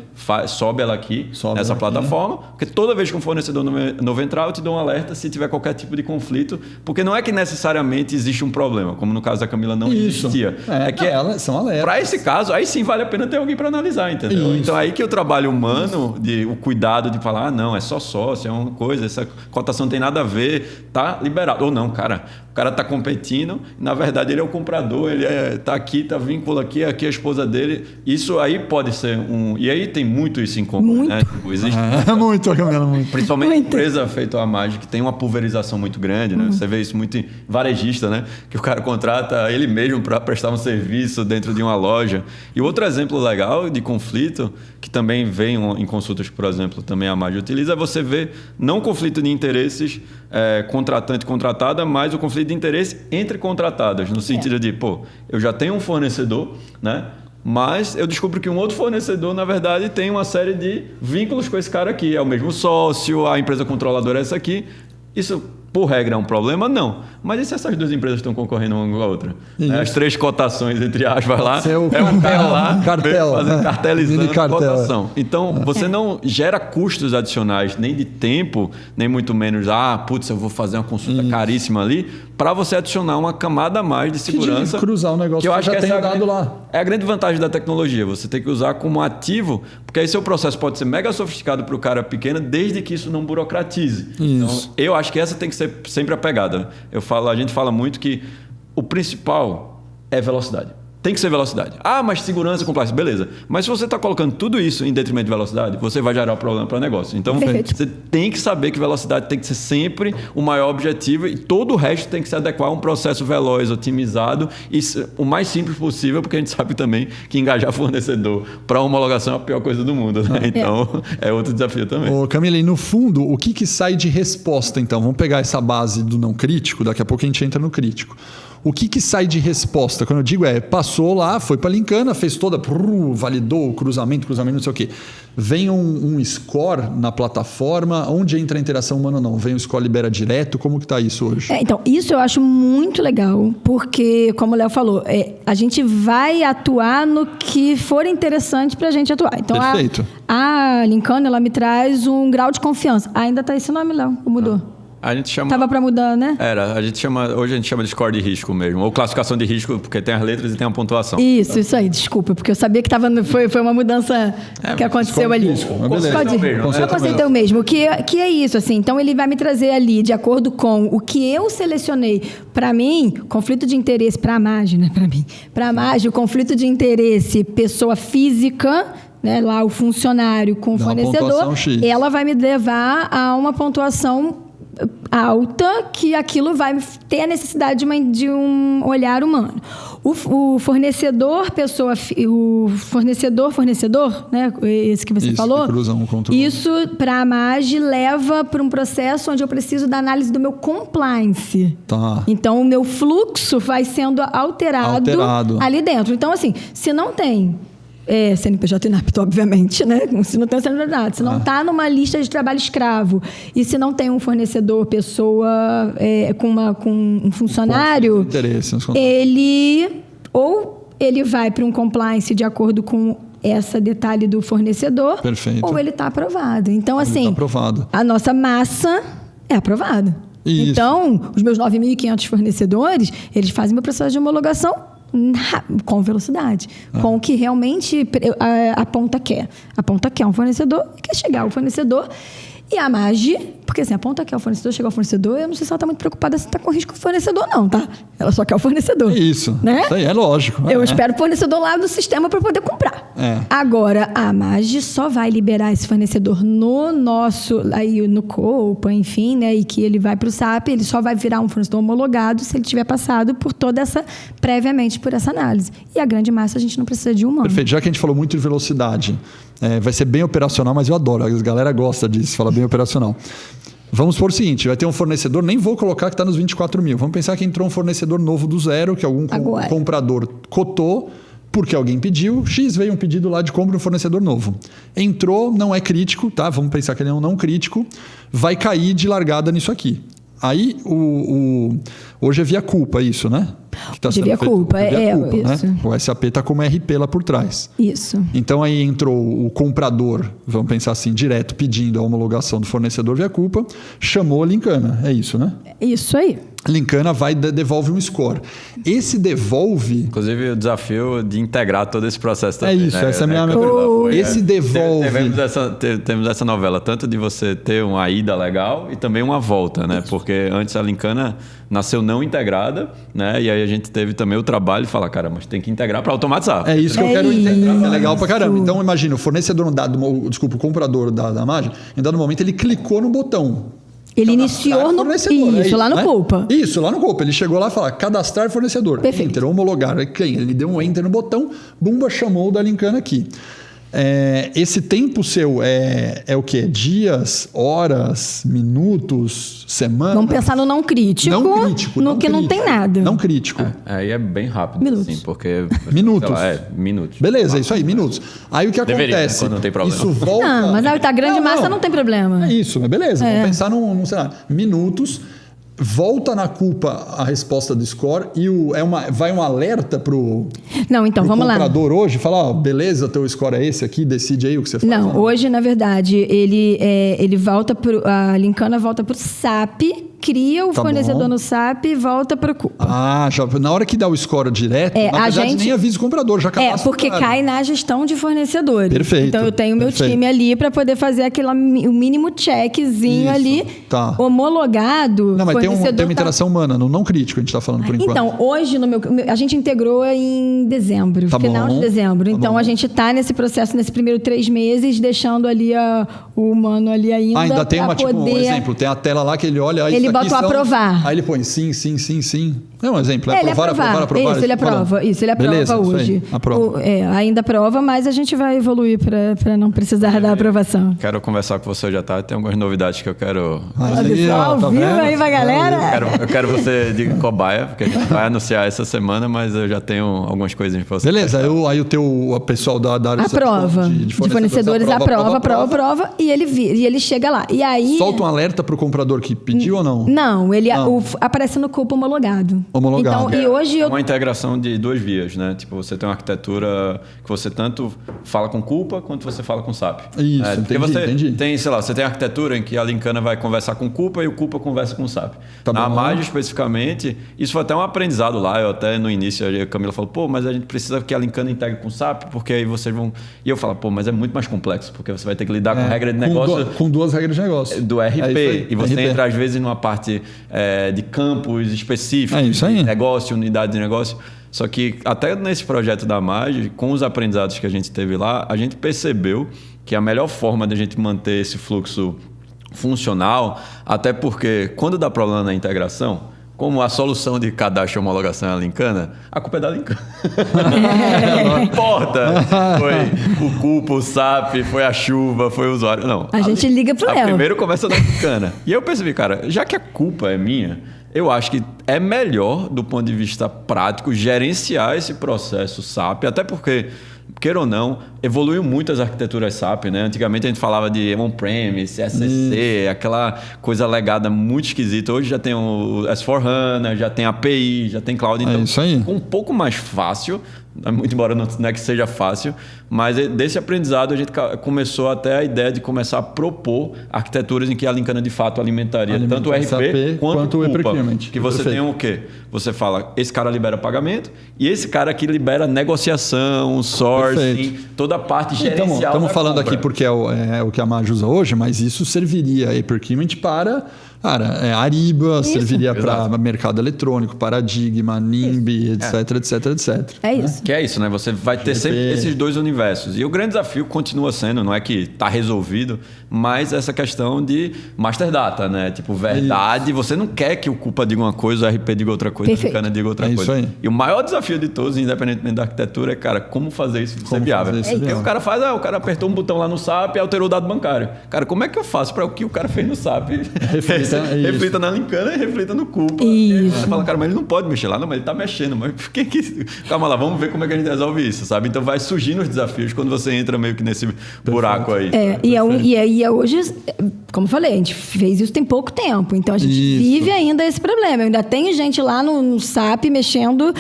S3: Sobe ela aqui, nessa plataforma, porque toda vez que um fornecedor novo entrar, eu te dou um alerta se tiver qualquer tipo de conflito, porque não é que necessariamente existe um problema, como no caso da Camila não existia.
S1: É que elas são alertas.
S3: Para esse caso, aí sim vale a pena ter alguém para analisar, entendeu? Então aí que o trabalho humano, o cuidado de falar, não, é só sócio, é uma coisa, essa cotação não tem nada a ver, tá liberado. Ou não, cara, o cara tá competindo, na verdade ele é o comprador, ele tá aqui, tá vínculo aqui a esposa dele. Isso aí pode ser e aí tem muito isso em comum, né? Existe
S1: muito, Camila, muito.
S3: Principalmente empresa feita a Maggi, que tem uma pulverização muito grande, né? Você vê isso muito em varejista, né? Que o cara contrata ele mesmo para prestar um serviço dentro de uma loja. E outro exemplo legal de conflito, que também vem em consultas que, por exemplo, também a Maggi utiliza, é você ver não conflito de interesses contratante e contratada, mas o conflito de interesse entre contratadas, no sentido de, pô, eu já tenho um fornecedor, né? Mas eu descubro que um outro fornecedor, na verdade, tem uma série de vínculos com esse cara aqui. É o mesmo sócio, a empresa controladora é essa aqui. Isso, por regra, é um problema? Não. Mas e se essas 2 empresas estão concorrendo uma com a outra? As 3 cotações, entre aspas, lá.
S1: É um
S3: cara lá
S1: fazendo
S3: cartelizando cotação. Então, você não gera custos adicionais, nem de tempo, nem muito menos, eu vou fazer uma consulta caríssima ali, para você adicionar uma camada a mais de segurança.
S1: De cruzar o negócio
S3: que eu acho que
S1: tem dado lá.
S3: É a grande vantagem da tecnologia. Você tem que usar como ativo, porque aí seu processo pode ser mega sofisticado para o cara pequeno, desde que isso não burocratize. Então, eu acho que essa tem que ser sempre a pegada. A gente fala muito que o principal é velocidade. Tem que ser velocidade. Mas segurança, compliance, beleza. Mas se você está colocando tudo isso em detrimento de velocidade, você vai gerar problema para o negócio. Então, você tem que saber que velocidade tem que ser sempre o maior objetivo e todo o resto tem que se adequar a um processo veloz, otimizado e o mais simples possível, porque a gente sabe também que engajar fornecedor para homologação é a pior coisa do mundo, né? Então, é outro desafio também.
S1: Camila, e no fundo, o que sai de resposta, então? Vamos pegar essa base do não crítico, daqui a pouco a gente entra no crítico. o que sai de resposta? Quando eu digo passou lá, foi para a Lincana, fez toda, validou o cruzamento, não sei o quê. Vem um score na plataforma, onde entra a interação humana ou não? Vem o score, libera direto, como que está isso hoje?
S2: Então, isso eu acho muito legal, porque, como o Léo falou, a gente vai atuar no que for interessante para a gente atuar. Então,
S1: Perfeito.
S2: A Lincana, ela me traz um grau de confiança. Ainda está esse nome, Léo? Ou mudou?
S3: A gente chama...
S2: Tava para mudar, né?
S3: Hoje a gente chama de score de risco mesmo, ou classificação de risco, porque tem as letras e tem a pontuação.
S2: Isso aí, desculpa, porque eu sabia que foi uma mudança que aconteceu ali.
S1: O
S2: conceito é o mesmo. Que é isso, assim. Então, ele vai me trazer ali, de acordo com o que eu selecionei. Para mim, conflito de interesse, para a Magi, né? Para a Magi, o conflito de interesse, pessoa física, né? Lá o funcionário com o fornecedor, ela vai me levar a uma pontuação alta, que aquilo vai ter a necessidade de um olhar humano. O fornecedor, fornecedor, né? Esse que você falou,
S1: que cruza um contra o
S2: isso, para a Magi, leva para um processo onde eu preciso da análise do meu compliance.
S1: Tá.
S2: Então, o meu fluxo vai sendo alterado ali dentro. Então, assim, se não tem CNPJ inapto, obviamente, né? Se não tem CNPJ, se não está numa lista de trabalho escravo e se não tem um fornecedor, pessoa com um funcionário, ele vai para um compliance de acordo com esse detalhe do fornecedor.
S1: Perfeito.
S2: Ou ele está aprovado. Então, assim,
S1: aprovado.
S2: A nossa massa é aprovada.
S1: Isso.
S2: Então, os meus 9.500 fornecedores, eles fazem meu processo de homologação com velocidade, com o que realmente a ponta quer. A ponta quer um fornecedor e quer chegar ao fornecedor. E a Magi, porque assim, a ponta quer o fornecedor, chegar ao fornecedor, eu não sei se ela está muito preocupada se está com risco do fornecedor, não, tá? Ela só quer o fornecedor.
S1: Isso.
S2: Né?
S1: Isso aí é lógico.
S2: Eu espero o fornecedor lá no sistema para poder comprar. Agora, a Magi só vai liberar esse fornecedor no nosso, aí no Copa, enfim, né? E que ele vai para o SAP, ele só vai virar um fornecedor homologado se ele tiver passado por toda previamente por essa análise. E a grande massa a gente não precisa de humano.
S1: Perfeito. Já que a gente falou muito de velocidade, vai ser bem operacional, mas eu adoro. A galera gosta disso, fala bem operacional. Vamos por o seguinte, vai ter um fornecedor, nem vou colocar que está nos 24 mil. Vamos pensar que entrou um fornecedor novo do zero, que algum comprador cotou, porque alguém pediu, X veio um pedido lá de compra de um fornecedor novo. Entrou, não é crítico, tá? Vamos pensar que ele é um não crítico, vai cair de largada nisso aqui. Aí, hoje é via culpa isso, né?
S2: Via culpa,
S1: isso. Né? O SAP está como RP lá por trás.
S2: Isso.
S1: Então, aí entrou o comprador, vamos pensar assim, direto, pedindo a homologação do fornecedor via culpa, chamou a Lincana, é isso, né?
S2: Isso aí.
S1: Lincana vai devolve um score. Esse devolve...
S3: Inclusive, o desafio de integrar todo esse processo também.
S1: É isso,
S3: né?
S1: essa é a minha... Esse devolve...
S3: Temos essa novela, tanto de você ter uma ida legal e também uma volta, né? Porque antes a Lincana nasceu não integrada, né? E aí a gente teve também o trabalho de falar, cara, mas tem que integrar para automatizar.
S1: É isso que eu quero integrar, é legal pra caramba. Então, imagina, o fornecedor, o comprador da Magi, em dado momento, ele clicou no botão.
S2: Ele iniciou lá no Copa.
S1: Isso, lá no Copa. Ele chegou lá e falou, cadastrar fornecedor.
S2: Perfeito.
S1: Enter, homologar. Ele deu um enter no botão, Bumba chamou o da Lincana aqui. Esse tempo seu é o quê? Dias, horas, minutos, semanas?
S2: Vamos pensar no não crítico.
S1: Não crítico.
S2: No que não tem nada.
S1: Não crítico.
S3: Aí é bem rápido.
S2: Minutos.
S3: Assim, porque...
S1: Minutos.
S3: Minutos.
S1: Beleza, isso aí, minutos. Aí o que acontece?
S3: Quando não tem problema.
S1: Isso volta...
S2: Não, mas a grande massa não tem problema.
S1: É isso, mas beleza. Vamos pensar num cenário. Minutos... Volta na culpa a resposta do score e vai um alerta pro comprador hoje, fala, beleza, teu score é esse aqui, decide aí o que você faz.
S2: Não, hoje, na verdade, ele volta a Lincana volta pro SAP, cria o fornecedor no SAP e volta para o culpa.
S1: Na hora que dá o score direto, na verdade nem avisa o comprador, já cadastra.
S2: Porque cai na gestão de fornecedores.
S1: Perfeito.
S2: Então eu tenho meu time ali para poder fazer o mínimo checkzinho ali, homologado.
S1: Não, mas tem uma interação humana, no não crítico a gente está falando por enquanto.
S2: Então, hoje a gente integrou em dezembro, final de dezembro. Então a gente está nesse processo, nesse primeiro 3 meses, deixando ali o humano ali ainda.
S1: Ainda tem um exemplo, tem a tela lá que ele olha.
S2: Ele bota o aprovar.
S1: Aí ele põe sim. É um exemplo.
S2: Ele
S1: Aprovar.
S2: Isso, ele aprova. Isso, ele aprova
S1: Beleza,
S2: hoje.
S1: Isso aí, aprova.
S2: Ainda aprova, mas a gente vai evoluir para não precisar da aprovação.
S3: Quero conversar com você hoje à tarde. Tem algumas novidades que eu quero...
S2: Ao vivo aí pra galera.
S3: Eu quero você de cobaia, porque a gente vai anunciar essa semana, mas eu já tenho algumas coisinhas pra você.
S1: Beleza, aí o pessoal da área
S2: aprova. De fornecedores aprova e ele chega lá. E aí...
S1: Solta um alerta pro comprador que pediu ou não?
S2: Não, aparece no CUPA homologado.
S1: Homologado.
S2: Então, e hoje
S3: é uma integração de 2 vias, né? Tipo, você tem uma arquitetura que você tanto fala com CUPA quanto você fala com SAP.
S1: Isso, entendi.
S3: Tem, sei lá, você tem arquitetura em que a Lincana vai conversar com CUPA e o CUPA conversa com SAP. Na Amage, especificamente, isso foi até um aprendizado lá. Eu até no início, a Camila falou, pô, mas a gente precisa que a Lincana integre com SAP, porque aí vocês vão... E eu falo, pô, mas é muito mais complexo, porque você vai ter que lidar com regra de negócio...
S1: Com 2 regras de negócio.
S3: Do RP. E você entra, às vezes, numa parte de campos específicos, negócio, unidade de negócio. Só que até nesse projeto da Amage, com os aprendizados que a gente teve lá, a gente percebeu que a melhor forma de a gente manter esse fluxo funcional, até porque quando dá problema na integração, como a solução de cadastro e homologação é a Lincana, a culpa é da Lincana. Não importa. Foi o CUPA, o SAP, foi a chuva, foi o usuário. Não.
S2: A gente liga pro Léo.
S3: Primeiro começa da Lincana. E eu percebi, cara, já que a culpa é minha, eu acho que é melhor, do ponto de vista prático, gerenciar esse processo SAP, até porque, queira ou não, evoluiu muito as arquiteturas SAP, né? Antigamente a gente falava de on-premise, SCC, aquela coisa legada muito esquisita. Hoje já tem o S4HANA, já tem API, já tem Cloud. Então,
S1: isso aí.
S3: Um pouco mais fácil, muito embora não é que seja fácil, mas desse aprendizado a gente começou até a ideia de começar a propor arquiteturas em que a Lincana de fato alimentaria tanto o RP quanto o CUPA. Que você tem o quê? Você fala, esse cara libera pagamento e esse cara aqui libera negociação, sourcing, toda a parte gerencial.
S1: Estamos falando aqui porque é o que a Amage usa hoje, mas isso serviria a procurement para... Cara, Ariba, isso. Serviria para mercado eletrônico, Paradigma, NIMBY, etc.
S2: É isso.
S3: Que é isso, né? Você vai ter sempre esses 2 universos. E o grande desafio continua sendo, não é que está resolvido, mas essa questão de master data, né? Tipo, verdade, você não quer que o CUPA diga uma coisa, o RP diga outra coisa, a Lincana diga outra coisa. Isso aí. E o maior desafio de todos, independentemente da arquitetura, é, cara, como fazer isso ser viável. Porque o cara faz, o cara apertou um botão lá no SAP e alterou o dado bancário. Cara, como é que eu faço para o que o cara fez no SAP? Reflita na Lincana e reflita no CUPA. Você fala, cara, mas ele não pode mexer lá. Não, mas ele tá mexendo. Mas por que que... Calma lá, vamos ver como é que a gente resolve isso, sabe? Então vai surgindo os desafios quando você entra meio que nesse buraco aí.
S2: E hoje, como eu falei, a gente fez isso tem pouco tempo. Então a gente vive ainda esse problema. Ainda tem gente lá no SAP mexendo...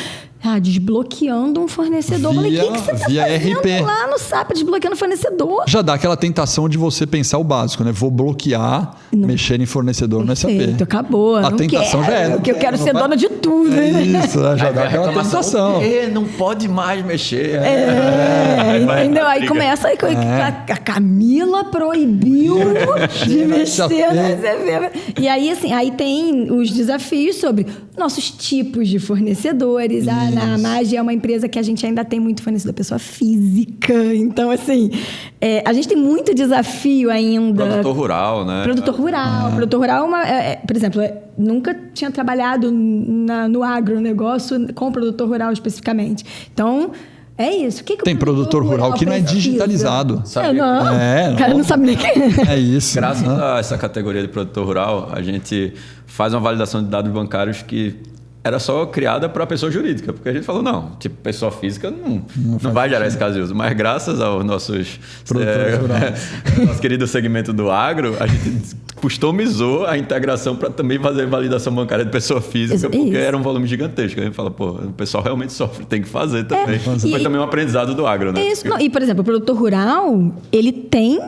S2: desbloqueando um fornecedor. O que você tá fazendo
S1: RP.
S2: lá no SAP, desbloqueando fornecedor?
S1: Já dá aquela tentação de você pensar o básico, né? Vou bloquear, mexer em fornecedor no SAP.
S2: Acabou.
S1: A tentação já é.
S2: Porque eu quero ser dona de tudo.
S1: Isso, já dá aquela tentação.
S3: Não pode mais mexer.
S2: Entendeu? Aí começa a Camila proibiu de mexer no SAP. E aí, assim, aí tem os desafios sobre nossos tipos de fornecedores. A Amage é uma empresa que a gente ainda tem muito fornecedor pessoa física. Então, assim, a gente tem muito desafio ainda.
S3: Produtor rural, né?
S2: Produtor rural. Produtor rural, por exemplo, nunca tinha trabalhado no agronegócio com produtor rural especificamente. Então... É isso. O que
S1: tem produtor rural que não é digitalizado.
S2: O cara não sabe nem quem
S1: é. Isso.
S3: Graças a essa categoria de produtor rural, a gente faz uma validação de dados bancários que era só criada para pessoa jurídica, porque a gente falou, não, tipo, pessoa física não vai gerar esse caso de uso. Mas graças aos nossos nosso querido segmento do agro, a gente customizou a integração para também fazer validação bancária de pessoa física, porque era um volume gigantesco. A gente fala, pô, o pessoal realmente sofre, tem que fazer também. Foi também um aprendizado do agro, né?
S2: Isso, e, por exemplo, o produtor rural, ele tem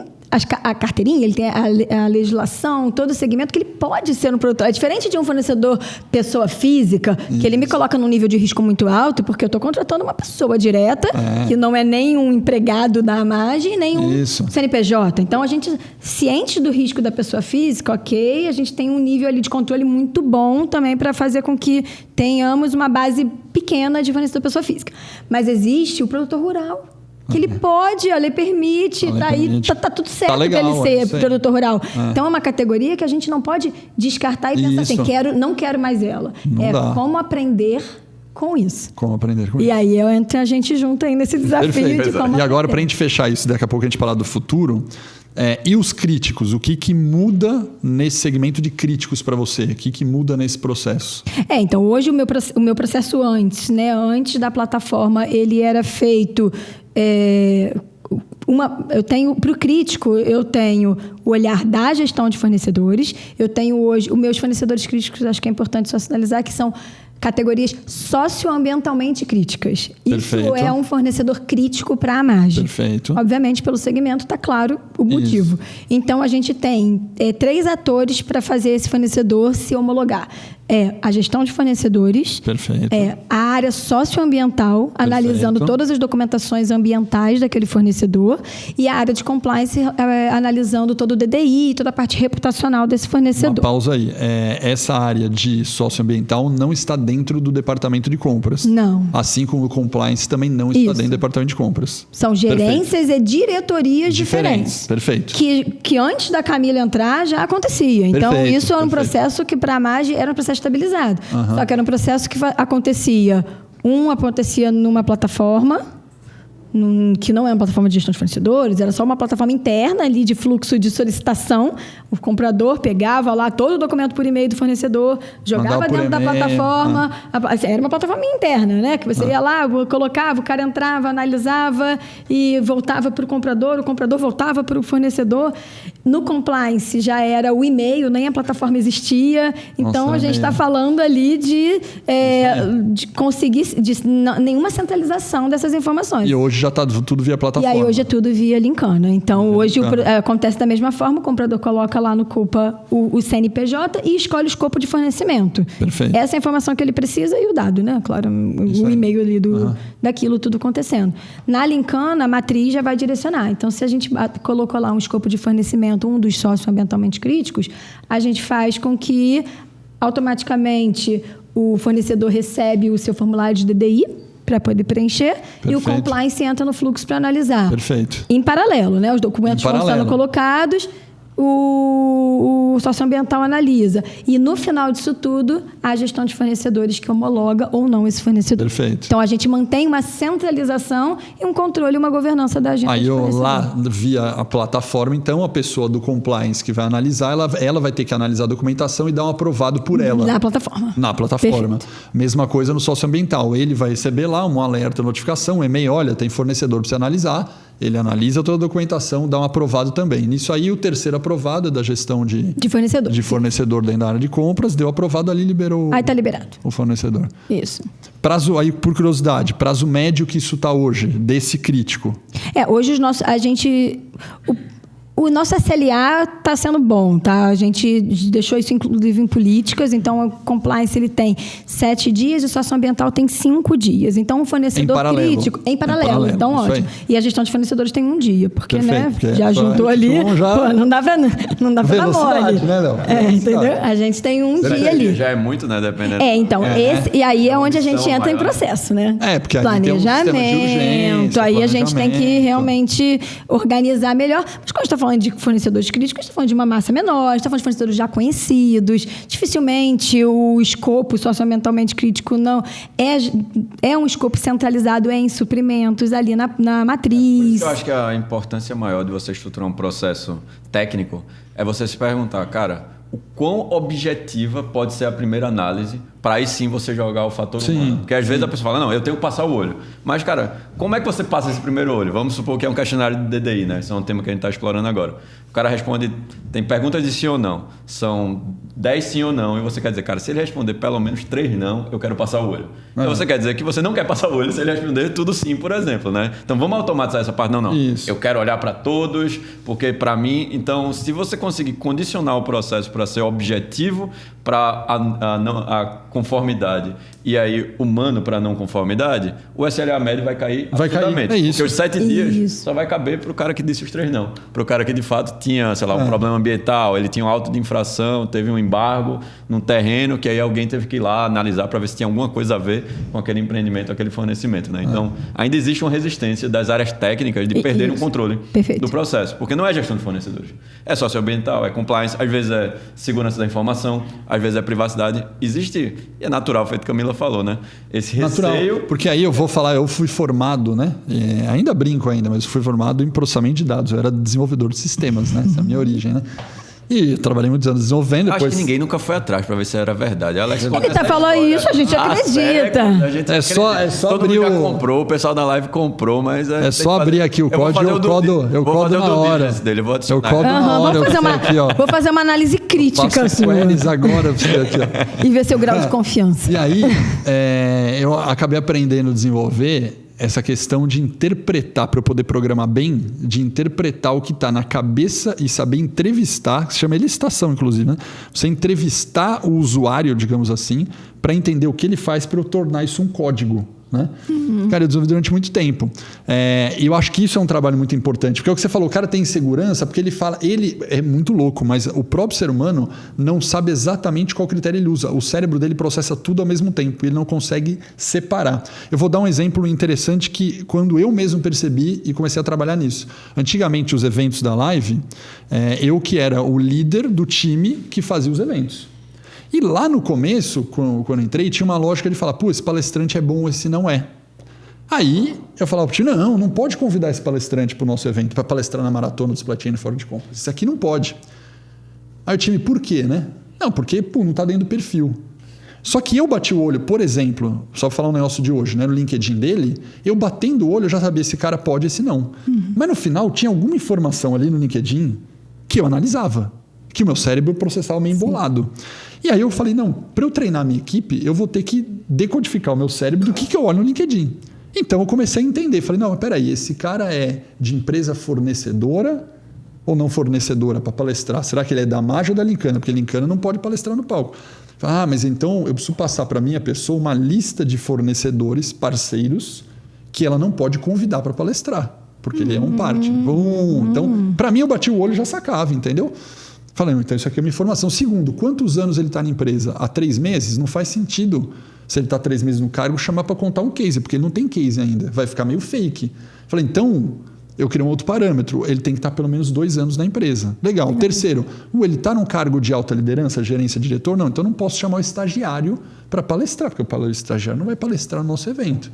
S2: a carteirinha, ele tem a legislação, todo o segmento que ele pode ser um produtor. É diferente de um fornecedor pessoa física, que ele me coloca num nível de risco muito alto, porque eu estou contratando uma pessoa direta, que não é nem um empregado da Amage, nem um CNPJ. Então, a gente, ciente do risco da pessoa física, ok, a gente tem um nível ali de controle muito bom também para fazer com que tenhamos uma base pequena de fornecedor pessoa física. Mas existe o produtor rural, Que ele pode, a lei permite,
S1: A lei
S2: tá aí,
S1: permite.
S2: tá tudo certo
S1: legal,
S2: para ele
S1: isso
S2: ser
S1: aí.
S2: produtor rural. Então é uma categoria que a gente não pode descartar e pensar assim,
S1: Isso.
S2: não quero mais ela.
S1: Não dá.
S2: Como aprender com isso.
S1: Como aprender com
S2: E
S1: isso.
S2: aí entra a gente junto aí nesse desafio
S1: Perfeito.
S2: de como
S1: E agora, para a
S2: aprender.
S1: gente fechar isso, daqui a pouco a gente falar do futuro, e os críticos? O que muda nesse segmento de críticos para você? O que muda nesse processo?
S2: Então hoje o meu processo antes, né? Antes da plataforma, ele era feito... eu tenho para o crítico, eu tenho o olhar da gestão de fornecedores, eu tenho hoje os meus fornecedores críticos, acho que é importante só sinalizar que são categorias socioambientalmente críticas.
S1: Perfeito.
S2: Isso é um fornecedor crítico para a margem.
S1: Perfeito.
S2: Obviamente, pelo segmento, está claro o motivo. Então, a gente tem 3 atores para fazer esse fornecedor se homologar. A gestão de fornecedores,
S1: Perfeito.
S2: a área socioambiental, analisando todas as documentações ambientais daquele fornecedor, e a área de compliance, analisando todo o DDI, toda a parte reputacional desse fornecedor.
S1: Uma pausa aí. Essa área de socioambiental não está dentro do departamento de compras.
S2: Não.
S1: Assim como o compliance também não está dentro do departamento de compras.
S2: São gerências e diretorias diferentes.
S1: Perfeito.
S2: Que antes da Camila entrar já acontecia. Então,
S1: Perfeito,
S2: isso era um
S1: perfeito.
S2: processo que para a margem era um processo estabilizado. Só que era um processo que acontecia numa plataforma, que não é uma plataforma de gestão de fornecedores, era só uma plataforma interna ali de fluxo de solicitação. O comprador pegava lá todo o documento por e-mail do fornecedor, jogava
S1: Mandava por
S2: dentro da
S1: e-mail,
S2: plataforma. Era uma plataforma interna, né? Que você ia lá, colocava, o cara entrava, analisava e voltava para o comprador voltava para o fornecedor. No compliance já era o e-mail, nem a plataforma existia. Então,
S1: Nossa,
S2: a gente está falando ali de conseguir nenhuma centralização dessas informações.
S1: E hoje já está tudo via plataforma.
S2: E aí hoje é tudo via Linkana. Então hoje acontece da mesma forma, o comprador coloca lá no Coupa o CNPJ e escolhe o escopo de fornecimento.
S1: Perfeito.
S2: Essa é a informação que ele precisa e o dado, né? Claro,
S1: Isso
S2: o
S1: aí.
S2: e-mail ali daquilo tudo acontecendo. Na Linkana, a matriz já vai direcionar. Então, se a gente colocou lá um escopo de fornecimento, um dos socioambientalmente críticos, a gente faz com que automaticamente o fornecedor recebe o seu formulário de DDI para poder preencher.
S1: Perfeito.
S2: E o compliance entra no fluxo para analisar.
S1: Perfeito.
S2: Em paralelo, né? Os documentos vão sendo colocados, o socioambiental analisa. E no final disso tudo, a gestão de fornecedores que homologa ou não esse fornecedor.
S1: Perfeito.
S2: Então, a gente mantém uma centralização e um controle e uma governança da agência de fornecedor.
S1: Lá, via a plataforma, então, a pessoa do compliance que vai analisar, ela vai ter que analisar a documentação e dar um aprovado por ela.
S2: Na plataforma.
S1: Na plataforma.
S2: Perfeito.
S1: Mesma coisa no socioambiental. Ele vai receber lá um alerta, notificação, um e-mail, olha, tem fornecedor para você analisar. Ele analisa toda a documentação, dá um aprovado também. Nisso aí, o terceiro aprovado é da gestão de fornecedor dentro da área de compras, deu aprovado ali, liberou
S2: Aí está liberado.
S1: o fornecedor.
S2: Isso.
S1: Prazo, aí por curiosidade, prazo médio que isso está hoje, desse crítico?
S2: Hoje o nosso SLA está sendo bom, tá? A gente deixou isso inclusive em políticas, então o compliance ele tem 7 dias e o socioambiental tem 5 dias. Então o fornecedor crítico em paralelo, então ótimo. E a gestão de fornecedores tem 1 dia, porque
S1: Perfeito,
S2: já juntou ali, não dá para dar mole.
S1: Né, Léo?
S2: Entendeu? A gente tem 1 dia ali.
S3: Já é muito, né? Dependendo.
S2: Então, e aí é onde a gente entra em processo, né?
S1: Porque aí tem um sistema de urgência,
S2: aí a gente tem que realmente organizar melhor. Mas quando a gente está falando de fornecedores críticos, a gente está falando de uma massa menor, a gente está falando de fornecedores já conhecidos. Dificilmente o escopo socioambientalmente crítico não é um escopo centralizado em suprimentos ali na matriz.
S3: Eu acho que a importância maior de você estruturar um processo técnico é você se perguntar, cara, o quão objetiva pode ser a primeira análise para aí sim você jogar o fator humano. Porque às vezes a pessoa fala, não, eu tenho que passar o olho. Mas, cara, como é que você passa esse primeiro olho? Vamos supor que é um questionário de DDI, né? Isso é um tema que a gente está explorando agora. O cara responde, tem perguntas de sim ou não. São 10 sim ou não. E você quer dizer, cara, se ele responder pelo menos 3 não, eu quero passar o olho. Então você quer dizer que você não quer passar o olho se ele responder tudo sim, por exemplo, né? Então vamos automatizar essa parte. Não.
S1: Isso.
S3: Eu quero olhar para todos, porque para mim... Então, se você conseguir condicionar o processo para ser objetivo, para a conformidade e aí humano para não conformidade, o SLA médio vai cair absurdamente.
S1: É isso.
S3: Porque os 7 dias só vai caber para o cara que disse os 3 não. Para o cara que de fato tinha, sei lá, um problema ambiental, ele tinha um auto de infração, teve um embargo num terreno que aí alguém teve que ir lá analisar para ver se tinha alguma coisa a ver com aquele empreendimento, aquele fornecimento, né? Então, ainda existe uma resistência das áreas técnicas de perderem o controle do processo, porque não é gestão de fornecedores. É socioambiental, é compliance, às vezes é segurança da informação, às vezes é privacidade. Existe, e é natural, feito que Camila falou, né? Esse receio...
S1: Porque aí eu vou falar, eu fui formado, né? Ainda brinco ainda, mas fui formado em processamento de dados. Eu era desenvolvedor de sistemas, né? Essa é a minha origem, né? E trabalhei muitos anos desenvolvendo.
S3: Acho que ninguém nunca foi atrás para ver se era verdade. Alex,
S2: ele tá falando isso, a gente acredita.
S1: É só
S3: todo
S1: abrir
S3: mundo já comprou, o pessoal da live comprou, mas...
S1: É só abrir aqui o código e eu codo na hora.
S3: Eu vou adicionar.
S1: Eu codo na hora.
S2: Vou fazer uma análise crítica.
S1: Faço queries agora. Aqui, ó.
S2: E ver seu grau de confiança.
S1: E aí, eu acabei aprendendo a desenvolver essa questão de interpretar, para eu poder programar bem, de interpretar o que está na cabeça e saber entrevistar, que se chama licitação, inclusive, né? Você entrevistar o usuário, digamos assim, para entender o que ele faz para eu tornar isso um código. Né? Cara, eu desenvolvi durante muito tempo. E eu acho que isso é um trabalho muito importante. Porque é o que você falou, o cara tem insegurança, porque ele é muito louco, mas o próprio ser humano não sabe exatamente qual critério ele usa. O cérebro dele processa tudo ao mesmo tempo, ele não consegue separar. Eu vou dar um exemplo interessante que quando eu mesmo percebi e comecei a trabalhar nisso. Antigamente, os eventos da live, eu que era o líder do time que fazia os eventos. E lá no começo, quando eu entrei, tinha uma lógica de falar, pô, esse palestrante é bom, esse não é. Aí eu falava pro time, não pode convidar esse palestrante para o nosso evento, para palestrar na maratona do Supply Chain Fórum de Compras. Isso aqui não pode. Aí o time, por quê, né? Não, porque não está dentro do perfil. Só que eu bati o olho, por exemplo, só para falar um negócio de hoje, né, no LinkedIn dele, eu batendo o olho eu já sabia se esse cara pode, esse não. Mas no final tinha alguma informação ali no LinkedIn que eu analisava, que o meu cérebro processava meio embolado. E aí eu falei, não, para eu treinar a minha equipe, eu vou ter que decodificar o meu cérebro do que eu olho no LinkedIn. Então eu comecei a entender, falei, não, mas peraí, esse cara é de empresa fornecedora ou não fornecedora para palestrar? Será que ele é da Maja ou da Lincana? Porque Lincana não pode palestrar no palco. Falei, mas então eu preciso passar para a minha pessoa uma lista de fornecedores, parceiros, que ela não pode convidar para palestrar, porque ele é um parte. Então, para mim, eu bati o olho e já sacava, entendeu? Falei, então isso aqui é uma informação. Segundo, quantos anos ele está na empresa? Há 3 meses? Não faz sentido, se ele está 3 meses no cargo, chamar para contar um case, porque ele não tem case ainda. Vai ficar meio fake. Falei, então, eu queria um outro parâmetro. Ele tem que estar pelo menos 2 anos na empresa. Legal. Terceiro, ele está num cargo de alta liderança, gerência, diretor? Não, então não posso chamar o estagiário para palestrar, porque o estagiário não vai palestrar no nosso evento.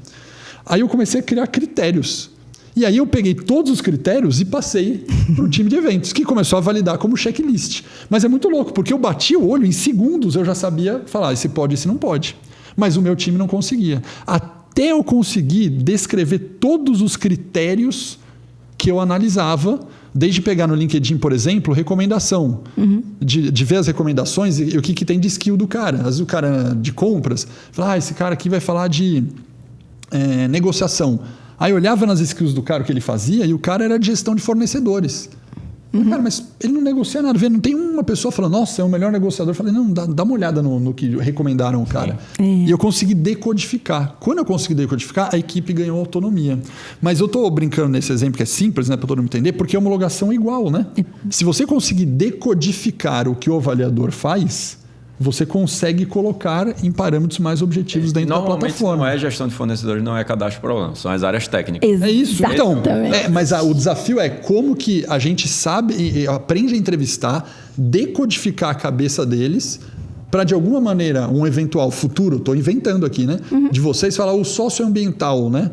S1: Aí eu comecei a criar critérios. E aí eu peguei todos os critérios e passei para o time de eventos, que começou a validar como checklist. Mas é muito louco, porque eu bati o olho, em segundos eu já sabia falar, esse pode, esse não pode. Mas o meu time não conseguia. Até eu conseguir descrever todos os critérios que eu analisava, desde pegar no LinkedIn, por exemplo, recomendação. De ver as recomendações e o que tem de skill do cara. Às vezes o cara de compras, fala, esse cara aqui vai falar de negociação. Aí eu olhava nas skills do cara o que ele fazia e o cara era de gestão de fornecedores. Cara, mas ele não negocia nada. Não tem uma pessoa falando, nossa, é o melhor negociador. Eu falei, não, dá uma olhada no que recomendaram o cara. E eu consegui decodificar. Quando eu consegui decodificar, a equipe ganhou autonomia. Mas eu estou brincando nesse exemplo que é simples, né, para todo mundo entender, porque a homologação é igual, né? Se você conseguir decodificar o que o avaliador faz, você consegue colocar em parâmetros mais objetivos dentro da plataforma.
S3: Não é gestão de fornecedores, não é cadastro problema, são as áreas técnicas.
S1: É isso. Então,
S2: Exatamente.
S1: mas o desafio é como que a gente sabe e aprende a entrevistar, decodificar a cabeça deles para, de alguma maneira, um eventual futuro, estou inventando aqui, né? De vocês falar o socioambiental, né?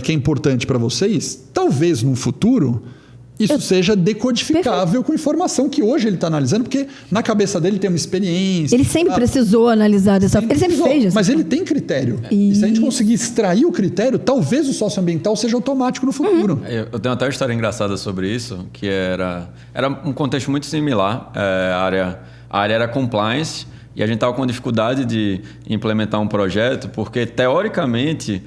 S1: Que é importante para vocês, talvez no futuro isso seja decodificável com informação que hoje ele está analisando, porque na cabeça dele tem uma experiência.
S2: Ele sempre precisou analisar dessa forma. Ele sempre fez isso.
S1: Mas ele tem critério. E se a gente conseguir extrair o critério, talvez o socioambiental seja automático no futuro.
S3: Eu tenho até uma história engraçada sobre isso, que era um contexto muito similar. A área era compliance. E a gente estava com dificuldade de implementar um projeto, porque, teoricamente,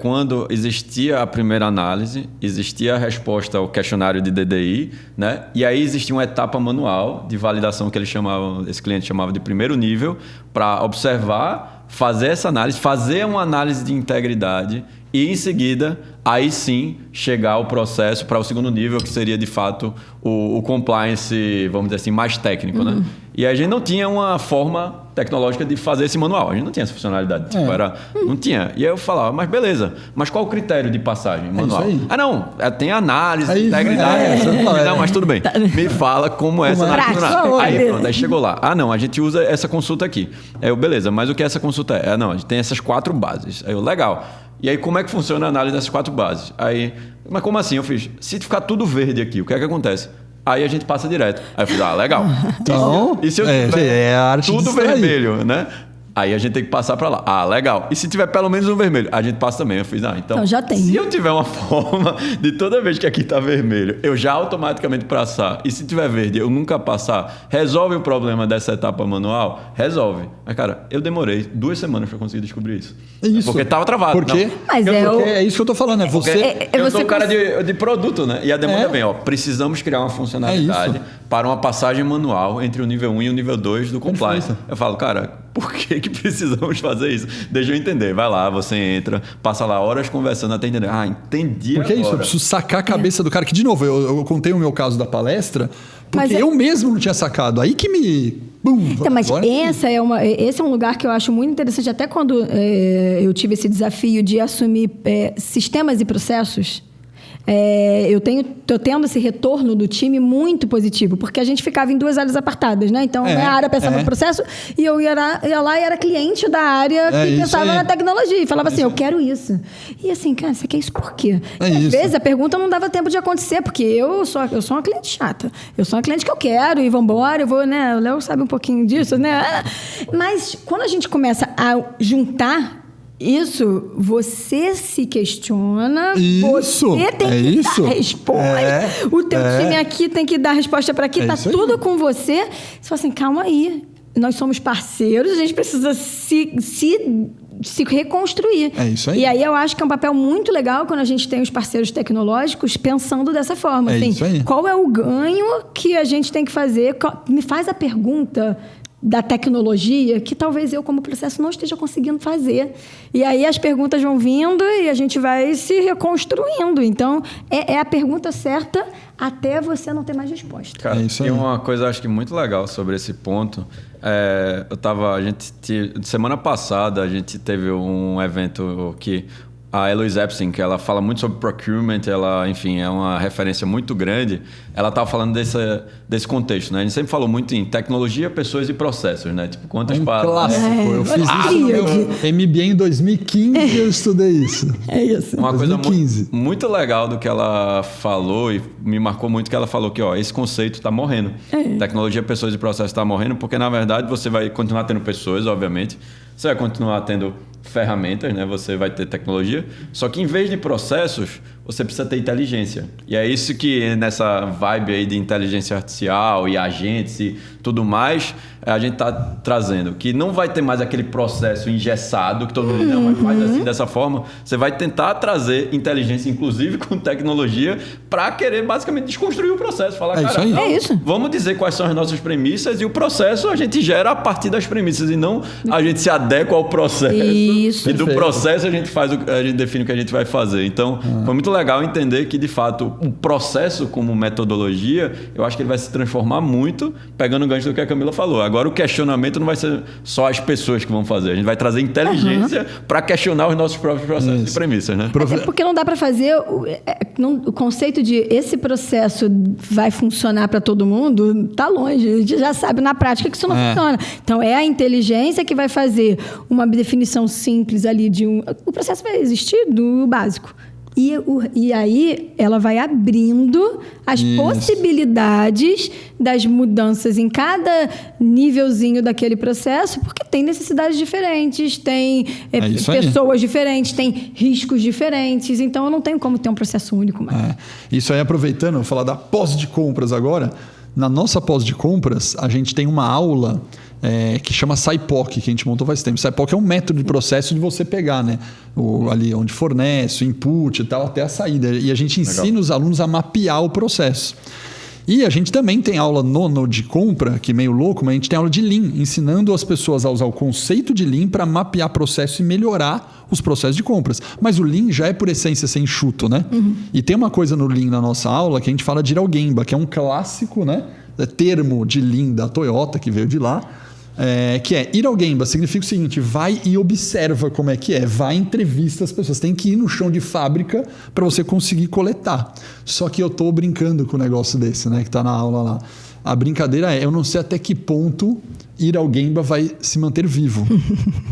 S3: quando existia a primeira análise, existia a resposta ao questionário de DDI, né? E aí existia uma etapa manual de validação que esse cliente chamava de primeiro nível, para observar, fazer essa análise, fazer uma análise de integridade e, em seguida, aí sim, chegar ao processo para o segundo nível, que seria, de fato, o compliance, vamos dizer assim, mais técnico, né? E a gente não tinha uma forma tecnológica de fazer esse manual. A gente não tinha essa funcionalidade. Tipo, não tinha. E aí eu falava, mas beleza, mas qual o critério de passagem manual? Não, tem análise, integridade. Não, mas tudo bem. Me fala como essa análise funciona. Aí pronto, aí chegou lá. A gente usa essa consulta aqui. Aí eu, beleza, mas o que essa consulta é? A gente tem essas 4 bases. Aí eu, legal. E aí, como é que funciona a análise dessas 4 bases? Aí, mas como assim? Eu fiz, se ficar tudo verde aqui, o que é que acontece? Aí a gente passa direto. Aí eu fiz, legal.
S1: Então,
S3: e se eu tiver tudo vermelho, né? Aí a gente tem que passar para lá. Legal. E se tiver pelo menos um vermelho? A gente passa também. Eu fiz, então
S2: já tem.
S3: Se eu tiver uma forma de toda vez que aqui tá vermelho, eu já automaticamente passar. E se tiver verde, eu nunca passar. Resolve o problema dessa etapa manual? Resolve. Mas, cara, eu demorei 2 semanas para conseguir descobrir isso.
S1: Isso.
S3: Porque tava travado.
S1: Por quê?
S2: Mas
S1: porque é isso que eu tô falando.
S3: Eu sou um cara de produto, né? E a demanda vem, precisamos criar uma funcionalidade para uma passagem manual entre o nível 1 e o nível 2 do compliance. Eu falo, cara, por que precisamos fazer isso? Deixa eu entender. Vai lá, você entra, passa lá horas conversando até entender. Entendi.
S1: Porque
S3: agora.
S1: É isso, eu preciso sacar a cabeça do cara. Que, de novo, eu contei o meu caso da palestra, porque eu mesmo não tinha sacado. Aí que me...
S2: mas esse é um lugar que eu acho muito interessante. Até quando eu tive esse desafio de assumir sistemas e processos, tô tendo esse retorno do time muito positivo, porque a gente ficava em 2 áreas apartadas, né? Então, a área pensava no processo e eu ia lá e era cliente da área que pensava na tecnologia e falava assim, eu quero isso. E assim, cara, você quer isso por quê? Às vezes a pergunta não dava tempo de acontecer, porque eu sou uma cliente chata. Eu sou uma cliente que eu quero e vambora, eu vou, né? O Léo sabe um pouquinho disso, né? Mas quando a gente começa a juntar isso, você se questiona, você tem que dar resposta. O teu time aqui tem que dar resposta para aqui, tá tudo com você. Você fala assim, calma aí, nós somos parceiros, a gente precisa se reconstruir.
S1: É isso aí.
S2: E aí eu acho que é um papel muito legal quando a gente tem os parceiros tecnológicos pensando dessa forma. Assim,
S1: isso aí.
S2: Qual é o ganho que a gente tem que fazer? Me faz a pergunta da tecnologia que talvez eu, como processo, não esteja conseguindo fazer. E aí as perguntas vão vindo e a gente vai se reconstruindo. Então, é a pergunta certa até você não ter mais resposta.
S3: Cara, e uma coisa, acho que muito legal sobre esse ponto, semana passada, a gente teve um evento que a Eloise Epstein, que ela fala muito sobre procurement, ela, enfim, é uma referência muito grande. Ela estava falando desse contexto, né? A gente sempre falou muito em tecnologia, pessoas e processos, né? Tipo, quantas palavras...
S1: Clássico. Eu fiz isso no meu MBA em 2015 eu estudei isso.
S2: É isso.
S3: Uma coisa muito legal do que ela falou, e me marcou muito que ela falou que, esse conceito está morrendo. Tecnologia, pessoas e processos está morrendo, porque, na verdade, você vai continuar tendo pessoas, obviamente. Você vai continuar tendo ferramentas, né? Você vai ter tecnologia, só que em vez de processos, você precisa ter inteligência. E é isso que nessa vibe aí de inteligência artificial e agentes e tudo mais, a gente está trazendo, que não vai ter mais aquele processo engessado, que todo mundo diz, não, mas faz assim, dessa forma. Você vai tentar trazer inteligência, inclusive com tecnologia, para querer basicamente desconstruir o processo. Falar, cara, vamos dizer quais são as nossas premissas e o processo a gente gera a partir das premissas e não a gente se adequa ao processo.
S2: Isso.
S3: E do processo a gente define o que a gente vai fazer. Então, foi muito legal entender que, de fato, o processo como metodologia, eu acho que ele vai se transformar muito, pegando o gancho do que a Camila falou. Agora, o questionamento não vai ser só as pessoas que vão fazer. A gente vai trazer inteligência para questionar os nossos próprios processos e premissas, né?
S2: Até porque não dá para fazer... O conceito de esse processo vai funcionar para todo mundo está longe. A gente já sabe na prática que isso não funciona. Então, é a inteligência que vai fazer uma definição simples ali de um... O processo vai existir do básico. E aí ela vai abrindo as possibilidades das mudanças em cada nívelzinho daquele processo, porque tem necessidades diferentes, tem pessoas diferentes, tem riscos diferentes, então eu não tenho como ter um processo único mais.
S1: Isso aí, aproveitando, vou falar da pós de compras agora. Na nossa pós de compras, a gente tem uma aula que chama SciPoc, que a gente montou faz tempo. SciPoc é um método de processo de você pegar, né? Ali onde fornece, o input e tal, até a saída. E a gente ensina os alunos a mapear o processo. E a gente também tem aula no de compra, que é meio louco, mas a gente tem aula de Lean, ensinando as pessoas a usar o conceito de Lean para mapear processo e melhorar os processos de compras. Mas o Lean já é, por essência, ser enxuto, né? E tem uma coisa no Lean na nossa aula que a gente fala de Iragemba, que é um clássico, né? Termo de Lean da Toyota, que veio de lá. Que é Iragemba, significa o seguinte: vai e observa como é que é, vai entrevista as pessoas, tem que ir no chão de fábrica para você conseguir coletar. Só que eu tô brincando com um negócio desse, né, que tá na aula lá. A brincadeira eu não sei até que ponto Iragemba vai se manter vivo.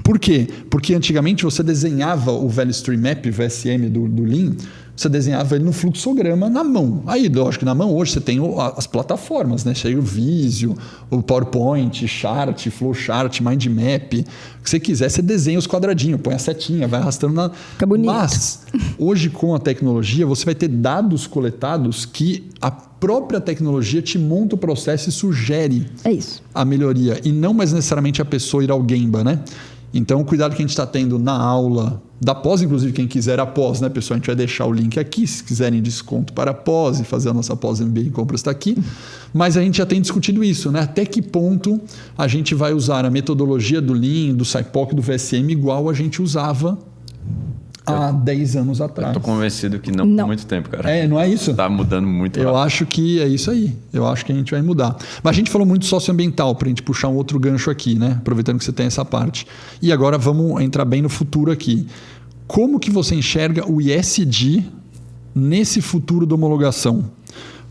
S1: Por quê? Porque antigamente você desenhava o Value Stream Map, VSM do Lean, você desenhava ele no fluxograma na mão. Aí, lógico que na mão hoje você tem as plataformas, né? Chega o Visio, o PowerPoint, Chart, Flowchart, Mindmap. O que você quiser, você desenha os quadradinhos, põe a setinha, vai arrastando na...
S2: Fica bonito.
S1: Mas, hoje com a tecnologia, você vai ter dados coletados que a própria tecnologia te monta o processo e sugere a melhoria. E não mais necessariamente a pessoa ir ao Gemba, né? Então, o cuidado que a gente está tendo na aula da pós, inclusive quem quiser a pós, né, pessoal? A gente vai deixar o link aqui, se quiserem desconto para a pós e fazer a nossa pós MBA em compras está aqui. Mas a gente já tem discutido isso, né? Até que ponto a gente vai usar a metodologia do Lean, do SciPoc, do VSM igual a gente usava há 10 anos atrás.
S3: Eu tô convencido que não por muito tempo, cara.
S1: Não é isso?
S3: Tá mudando muito rápido.
S1: Eu acho que é isso aí. Eu acho que a gente vai mudar. Mas a gente falou muito socioambiental, para a gente puxar um outro gancho aqui, né? Aproveitando que você tem essa parte. E agora vamos entrar bem no futuro aqui. Como que você enxerga o ISD nesse futuro da homologação?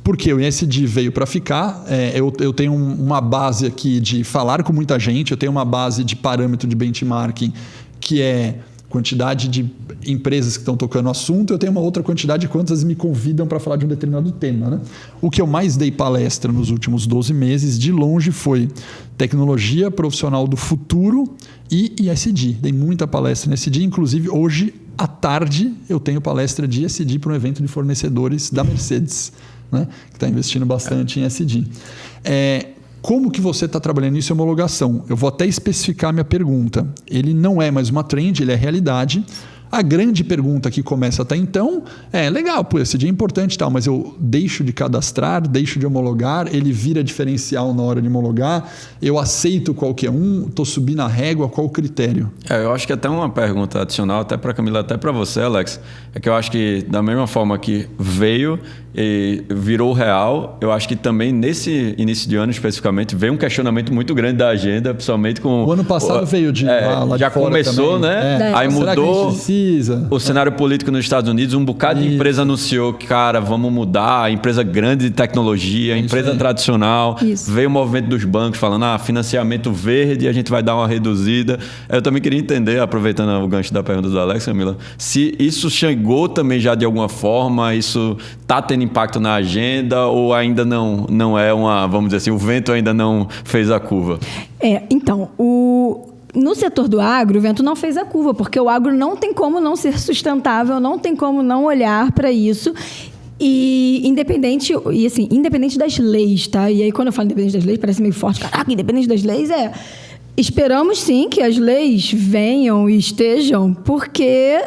S1: Porque o ISD veio para ficar. Eu tenho uma base aqui de falar com muita gente, eu tenho uma base de parâmetro de benchmarking que é quantidade de empresas que estão tocando o assunto, eu tenho uma outra quantidade de quantas me convidam para falar de um determinado tema, né? O que eu mais dei palestra nos últimos 12 meses, de longe, foi tecnologia profissional do futuro e ISD. Dei muita palestra nesse dia, inclusive hoje à tarde eu tenho palestra de ISD para um evento de fornecedores da Mercedes, né? Que está investindo bastante em ISD. Como que você está trabalhando isso em homologação? Eu vou até especificar minha pergunta. Ele não é mais uma trend, ele é realidade. A grande pergunta que começa até então legal, esse dia é importante e tal, mas eu deixo de cadastrar, deixo de homologar, ele vira diferencial na hora de homologar, eu aceito qualquer um, estou subindo a régua, qual o critério?
S3: Eu acho que até uma pergunta adicional, até para a Camila, até para você, Alex, é que eu acho que da mesma forma que veio e virou real, eu acho que também nesse início de ano especificamente veio um questionamento muito grande da agenda, principalmente com...
S1: O ano passado veio de lá
S3: já
S1: de fora
S3: começou,
S1: também.
S3: né? Aí
S1: Será
S3: mudou o
S1: cenário
S3: político nos Estados Unidos, um bocado de empresa anunciou que, cara, vamos mudar, empresa grande de tecnologia, empresa tradicional, veio o movimento dos bancos falando, financiamento verde, a gente vai dar uma reduzida. Eu também queria entender, aproveitando o gancho da pergunta do Alex, Camila, se isso chegou também já de alguma forma, isso está tendo impacto na agenda ou ainda não é vamos dizer assim, o vento ainda não fez a curva?
S2: Então, no setor do agro, o vento não fez a curva, porque o agro não tem como não ser sustentável, não tem como não olhar para isso. E independente das leis, tá? E aí, quando eu falo independente das leis, parece meio forte. Caraca, independente das leis esperamos, sim, que as leis venham e estejam, porque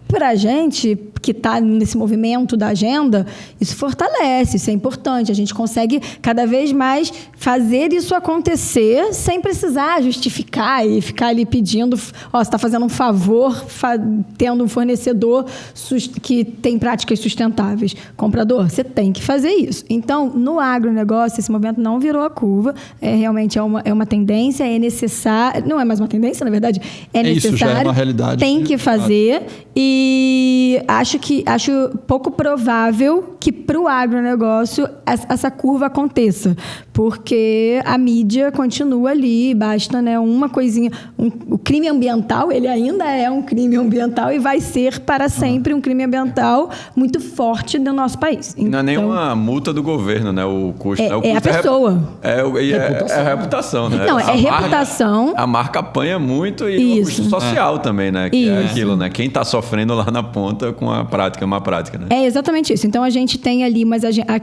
S2: para a gente que está nesse movimento da agenda, isso fortalece, isso é importante. A gente consegue cada vez mais fazer isso acontecer sem precisar justificar e ficar ali pedindo, você está fazendo um favor tendo um fornecedor que tem práticas sustentáveis. Comprador, você tem que fazer isso. Então, no agronegócio, esse movimento não virou a curva, realmente é uma tendência, é necessário, não é mais uma tendência, na verdade, é necessário,
S1: isso já é uma realidade.
S2: Tem que fazer e acho pouco provável que para o agronegócio essa curva aconteça, porque a mídia continua ali, basta, né, uma coisinha. O crime ambiental, ele ainda é um crime ambiental e vai ser para sempre um crime ambiental muito forte no nosso país.
S3: Não é nem uma multa do governo, né? O custo. O custo
S2: a pessoa.
S3: É a reputação, né?
S2: Não, reputação.
S3: A marca apanha muito e o custo social também, né? Que é aquilo, né? Quem está sofrendo chegando lá na ponta com uma prática, né?
S2: É exatamente isso. Então, a gente tem ali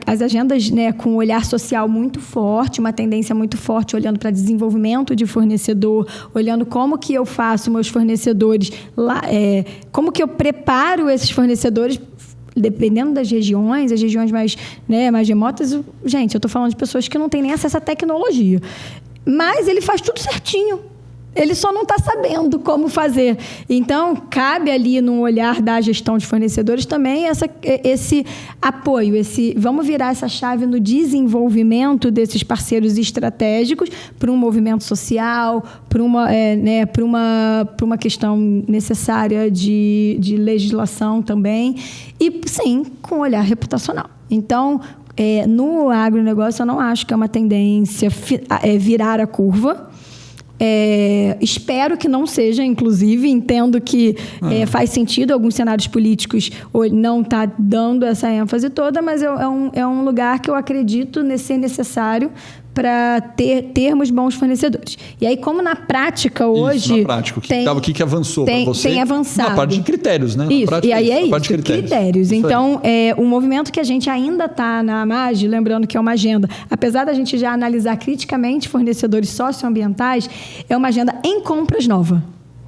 S2: as agendas, né, com um olhar social muito forte, uma tendência muito forte, olhando para desenvolvimento de fornecedor, olhando como que eu faço meus fornecedores lá, como que eu preparo esses fornecedores, dependendo das regiões, as regiões mais, né, mais remotas. Gente, eu estou falando de pessoas que não têm nem acesso à tecnologia. Mas ele faz tudo certinho. Ele só não está sabendo como fazer. Então, cabe ali no olhar da gestão de fornecedores também esse apoio, vamos virar essa chave no desenvolvimento desses parceiros estratégicos para um movimento social, para uma questão necessária de legislação também, e, sim, com olhar reputacional. Então, no agronegócio, eu não acho que é uma tendência virar a curva. Espero que não seja, inclusive, entendo que faz sentido alguns cenários políticos não tá dando essa ênfase toda, mas é um lugar que eu acredito ser necessário para termos bons fornecedores. E aí, como na prática hoje...
S1: Na prática, o que avançou para você?
S2: Tem avançado.
S1: Na parte de critérios, né?
S2: Isso,
S1: prática,
S2: e aí é isso, critérios.
S1: Isso
S2: então, o movimento que a gente ainda está na AMAGE, lembrando que é uma agenda, apesar da gente já analisar criticamente fornecedores socioambientais, é uma agenda em compras nova.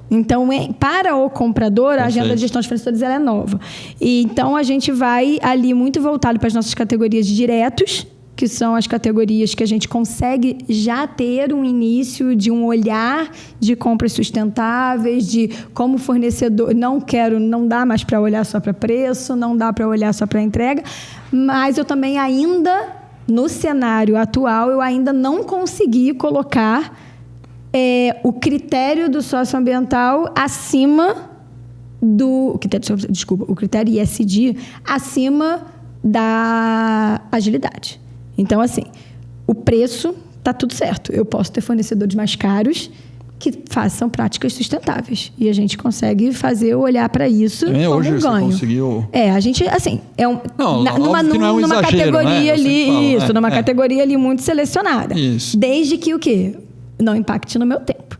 S2: Então, para o comprador, a agenda de gestão de fornecedores ela é nova. E, então, a gente vai ali muito voltado para as nossas categorias de diretos, que são as categorias que a gente consegue já ter um início de um olhar de compras sustentáveis, de como fornecedor... Não dá mais para olhar só para preço, não dá para olhar só para entrega, mas eu também ainda, no cenário atual, eu ainda não consegui colocar o critério do socioambiental acima do... o critério ISD acima da agilidade. Então, assim, o preço está tudo certo. Eu posso ter fornecedores mais caros que façam práticas sustentáveis. E a gente consegue olhar para isso como
S1: hoje
S2: um ganho.
S1: Você conseguiu...
S2: A gente, assim, numa
S1: exagero,
S2: categoria, né?
S1: ali...
S2: numa categoria ali muito selecionada.
S1: Isso.
S2: Desde que o quê? Não impacte no meu tempo.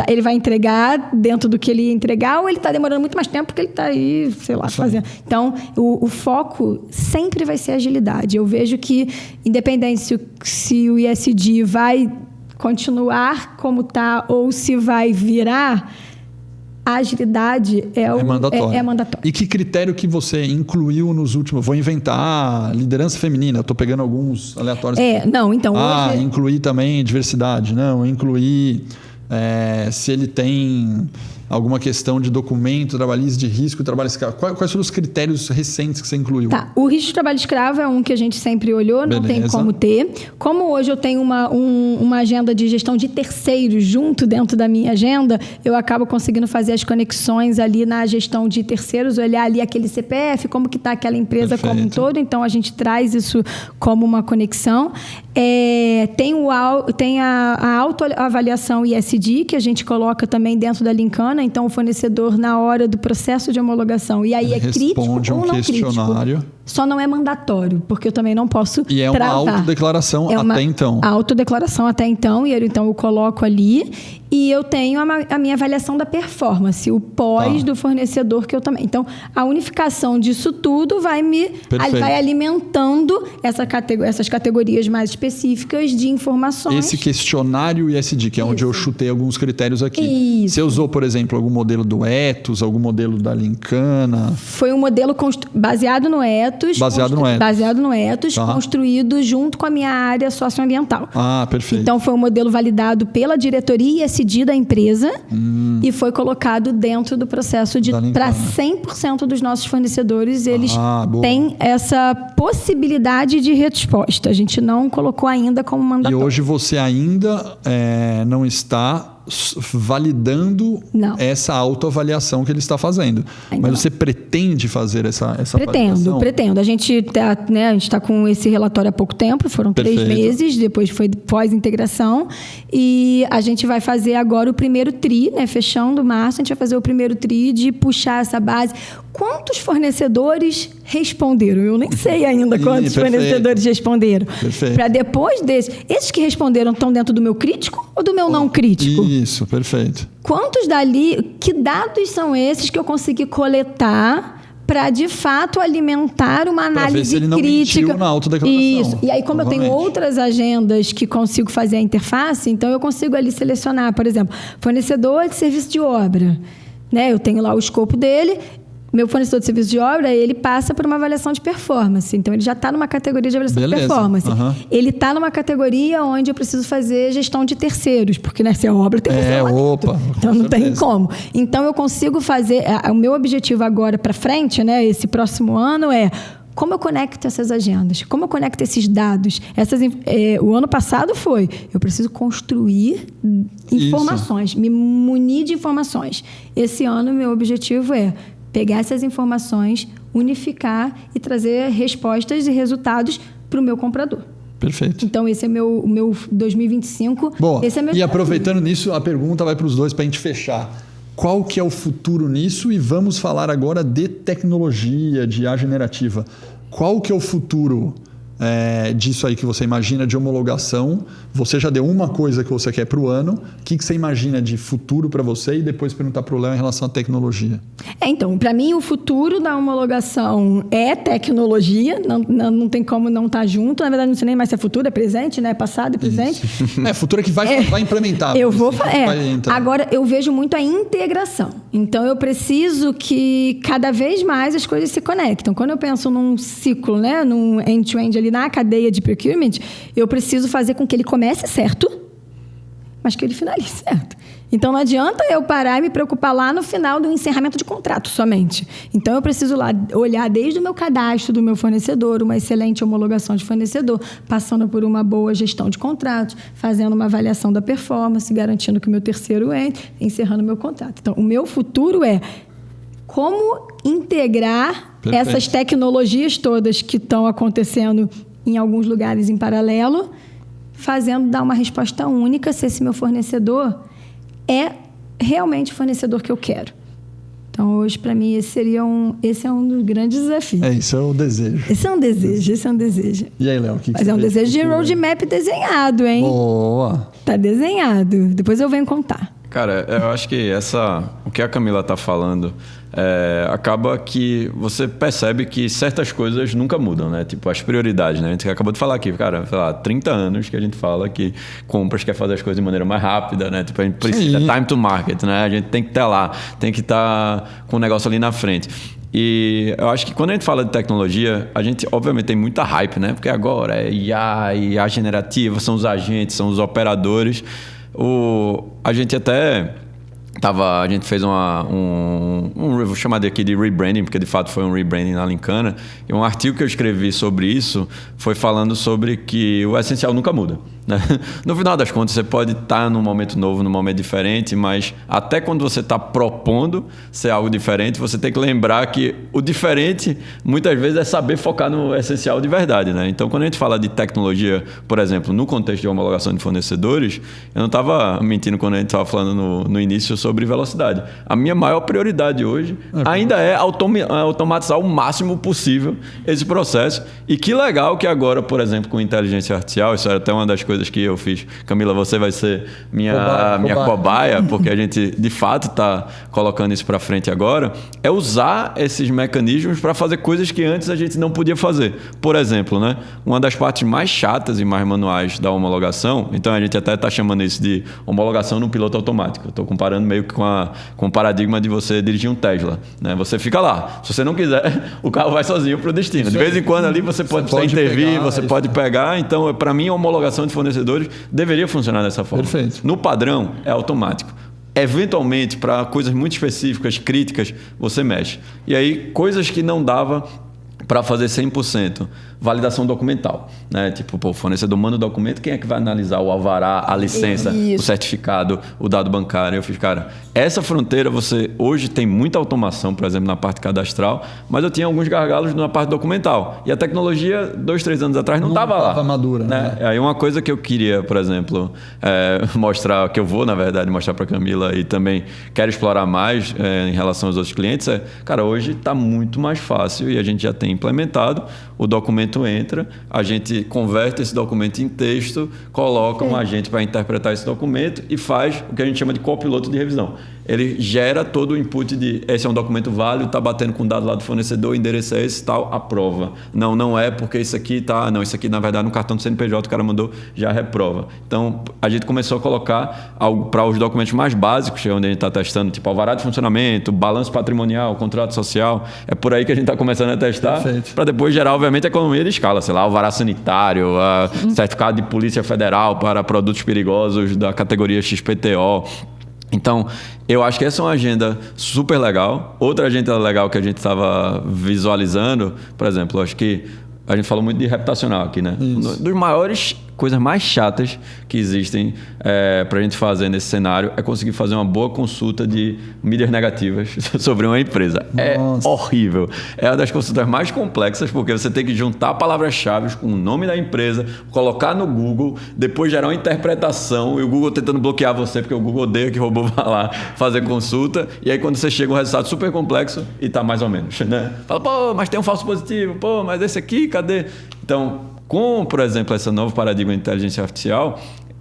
S2: Ele vai entregar dentro do que ele ia entregar, ou ele está demorando muito mais tempo porque ele está aí, sei lá, fazendo. Então, o foco sempre vai ser agilidade. Eu vejo que, independente se o ISD vai continuar como está ou se vai virar, a agilidade é mandatória.
S1: E que critério que você incluiu nos últimos... Vou inventar liderança feminina. Estou pegando alguns aleatórios.
S2: Hoje...
S1: incluir também diversidade. Não, incluir... se ele tem alguma questão de documento, trabalhista de risco, trabalho escravo. Quais foram os critérios recentes que você incluiu?
S2: O risco de trabalho escravo é um que a gente sempre olhou, não tem como ter. Como hoje eu tenho uma agenda de gestão de terceiros junto dentro da minha agenda, eu acabo conseguindo fazer as conexões ali na gestão de terceiros, olhar ali aquele CPF, como que está aquela empresa como um todo. Então, a gente traz isso como uma conexão. Tem a autoavaliação ISD, que a gente coloca também dentro da Lincana. Então, o fornecedor, na hora do processo de homologação, e aí crítico ou não
S1: questionário.
S2: Crítico, só não é mandatório, porque eu também não posso travar.
S1: E é uma autodeclaração até então.
S2: Autodeclaração até então, e então eu coloco ali, e eu tenho a minha avaliação da performance, o pós do fornecedor que eu também. Então, a unificação disso tudo vai alimentando essas categorias mais específicas de informações.
S1: Esse questionário ISD, que é onde eu chutei alguns critérios aqui.
S2: Isso.
S1: Você usou, por exemplo, algum modelo do Ethos, algum modelo da Lincana?
S2: Foi um modelo baseado no Ethos. Baseado no Ethos, construído junto com a minha área socioambiental.
S1: Perfeito.
S2: Então, foi um modelo validado pela diretoria ISD da empresa e foi colocado dentro do processo para 100% dos nossos fornecedores. Eles têm essa possibilidade de resposta. A gente não colocou ainda como mandatório.
S1: E hoje você ainda não está validando essa autoavaliação que ele está fazendo. Mas você pretende fazer essa validação?
S2: Pretendo. A gente está com esse relatório há pouco tempo, foram 3 meses, depois foi pós-integração, e a gente vai fazer agora o primeiro TRI, fechando março, a gente vai fazer o primeiro TRI de puxar essa base. Quantos fornecedores responderam? Eu nem sei ainda quantos fornecedores responderam. Para depois esses que responderam estão dentro do meu crítico ou do meu não crítico?
S1: Isso, perfeito.
S2: Quantos dali, que dados são esses que eu consegui coletar para de fato alimentar uma análise
S1: ver se ele não
S2: crítica?
S1: mentiu na autodeclaração.
S2: Isso. E aí, como eu tenho outras agendas que consigo fazer a interface, então eu consigo ali selecionar, por exemplo, fornecedor de serviço de obra. Né? Eu tenho lá o escopo dele. Meu fornecedor de serviço de obra, ele passa por uma avaliação de performance. Então, ele já está numa categoria de avaliação de performance. Ele está numa categoria onde eu preciso fazer gestão de terceiros, porque se é obra, tem que fazer então, não tem como. Então, eu consigo fazer... O meu objetivo agora para frente, né, esse próximo ano, é como eu conecto essas agendas, como eu conecto esses dados. O ano passado eu preciso construir informações, me munir de informações. Esse ano, meu objetivo é pegar essas informações, unificar e trazer respostas e resultados para o meu comprador.
S1: Perfeito.
S2: Então, esse é o meu 2025.
S1: Boa.
S2: Esse é meu
S1: e aproveitando nisso, a pergunta vai para os dois para a gente fechar. Qual que é o futuro nisso? E vamos falar agora de tecnologia, de IA generativa. Qual que é o futuro disso aí que você imagina de homologação? Você já deu uma coisa que você quer para o ano. O que você imagina de futuro para você? E depois perguntar para o Léo em relação à tecnologia.
S2: Então, para mim, o futuro da homologação é tecnologia. Não tem como não estar junto. Na verdade, não sei nem mais se é futuro, é presente, né? É passado, é presente.
S1: Futuro é que vai implementar.
S2: Agora, eu vejo muito a integração. Então, eu preciso que cada vez mais as coisas se conectam. Quando eu penso num ciclo, né? Num end-to-end ali na cadeia de procurement, eu preciso fazer com que ele comece certo, mas que ele finalize certo. Então, não adianta eu parar e me preocupar lá no final do encerramento de contrato somente. Então, eu preciso lá olhar desde o meu cadastro do meu fornecedor, uma excelente homologação de fornecedor, passando por uma boa gestão de contratos, fazendo uma avaliação da performance, garantindo que o meu terceiro entre, encerrando o meu contrato. Então, o meu futuro é como integrar essas tecnologias todas que estão acontecendo em alguns lugares em paralelo, dar uma resposta única se esse meu fornecedor é realmente o fornecedor que eu quero. Então, hoje, para mim, esse é um dos grandes desafios.
S1: Isso é o desejo.
S2: Esse é um desejo.
S1: E aí, Léo, o que
S2: Mas é um desejo de roadmap desenhado, hein?
S1: Boa!
S2: Tá desenhado. Depois eu venho contar.
S3: Cara, eu acho que o que a Camila está falando acaba que você percebe que certas coisas nunca mudam, né? Tipo, as prioridades, né? A gente acabou de falar aqui, cara, sei lá, 30 anos que a gente fala que compras quer fazer as coisas de maneira mais rápida, né? Tipo, a gente precisa time to market, né? A gente tem que estar lá, tem que estar com o negócio ali na frente. E eu acho que quando a gente fala de tecnologia, a gente obviamente tem muita hype, né? Porque agora é IA generativa, são os agentes, são os operadores. A gente até a gente fez vou chamar aqui de rebranding, porque de fato foi um rebranding na Lincana, e um artigo que eu escrevi sobre isso foi falando sobre que o essencial nunca muda, né? No final das contas, você pode estar num momento novo, num momento diferente, mas até quando você está propondo ser algo diferente, você tem que lembrar que o diferente, muitas vezes, é saber focar no essencial de verdade, né? Então, quando a gente fala de tecnologia, por exemplo, no contexto de homologação de fornecedores, eu não estava mentindo quando a gente estava falando no início sobre velocidade. A minha maior prioridade hoje ainda é automatizar o máximo possível esse processo. E que legal que agora, por exemplo, com inteligência artificial, isso era até uma das coisas que eu fiz. Camila, você vai ser minha cobaia, porque a gente, de fato, está colocando isso para frente agora, é usar esses mecanismos para fazer coisas que antes a gente não podia fazer. Por exemplo, né, uma das partes mais chatas e mais manuais da homologação, então a gente até está chamando isso de homologação no piloto automático. Eu estou comparando meio que com o paradigma de você dirigir um Tesla, né? Você fica lá. Se você não quiser, o carro vai sozinho para o destino. De vez em quando ali você pode intervir, você pode pegar. Então, para mim, a homologação de fornecedores deveria funcionar dessa forma.
S1: Perfeito.
S3: No padrão, é automático. Eventualmente, para coisas muito específicas, críticas, você mexe. E aí, coisas que não dava para fazer 100%. Validação documental, né? Tipo, o fornecedor manda o documento, quem é que vai analisar o alvará, a licença, o certificado, o dado bancário? Eu fiz, cara, essa fronteira você hoje tem muita automação, por exemplo, na parte cadastral, mas eu tinha alguns gargalos na parte documental. E a tecnologia, 2, 3 anos atrás, não estava lá. Não estava
S1: madura,
S3: né? Aí uma coisa que eu queria, por exemplo, mostrar, que eu vou, na verdade, mostrar para a Camila e também quero explorar mais em relação aos outros clientes, cara, hoje está muito mais fácil e a gente já tem implementado o documento documento entra, a gente converte esse documento em texto, coloca um agente para interpretar esse documento e faz o que a gente chama de copiloto de revisão. Ele gera todo o input de esse é um documento válido, está batendo com o dado lá do fornecedor, o endereço é esse, tal, aprova. Não é porque isso aqui tá... Não, isso aqui na verdade no cartão do CNPJ o cara mandou, já reprova. Então a gente começou a colocar algo para os documentos mais básicos, onde a gente está testando, tipo alvará de funcionamento, balanço patrimonial, contrato social. É por aí que a gente está começando a testar, para depois gerar, obviamente, a economia de escala. Sei lá, alvará sanitário, certificado de Polícia Federal para produtos perigosos da categoria XPTO. Então, eu acho que essa é uma agenda super legal. Outra agenda legal que a gente estava visualizando, por exemplo, acho que a gente falou muito de reputacional aqui, né? Uma das maiores coisas mais chatas que existem para a gente fazer nesse cenário é conseguir fazer uma boa consulta de mídias negativas sobre uma empresa. Nossa. É horrível. É uma das consultas mais complexas, porque você tem que juntar palavras-chave com o nome da empresa, colocar no Google, depois gerar uma interpretação e o Google tentando bloquear você, porque o Google odeia que o robô vá lá fazer consulta. E aí quando você chega um resultado super complexo e tá mais ou menos, né? Fala, pô, mas tem um falso positivo, pô, mas esse aqui, cadê? Então, com, por exemplo, esse novo paradigma de inteligência artificial,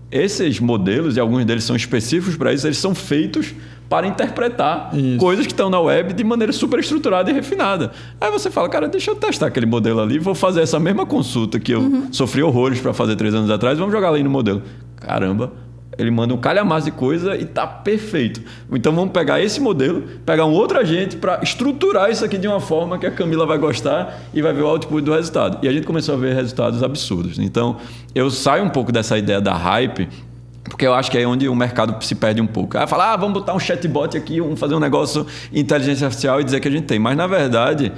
S3: esses modelos, e alguns deles são específicos para isso, eles são feitos para interpretar coisas que estão na web de maneira super estruturada e refinada. Aí você fala, cara, deixa eu testar aquele modelo ali, vou fazer essa mesma consulta que eu sofri horrores para fazer 3 anos atrás, vamos jogar ali no modelo. Caramba, ele manda um calhamaço de coisa e tá perfeito. Então vamos pegar esse modelo, pegar um outro agente para estruturar isso aqui de uma forma que a Camila vai gostar e vai ver o output do resultado. E a gente começou a ver resultados absurdos. Então eu saio um pouco dessa ideia da hype, porque eu acho que é onde o mercado se perde um pouco. Aí fala, vamos botar um chatbot aqui, vamos fazer um negócio em inteligência artificial e dizer que a gente tem. Mas na verdade,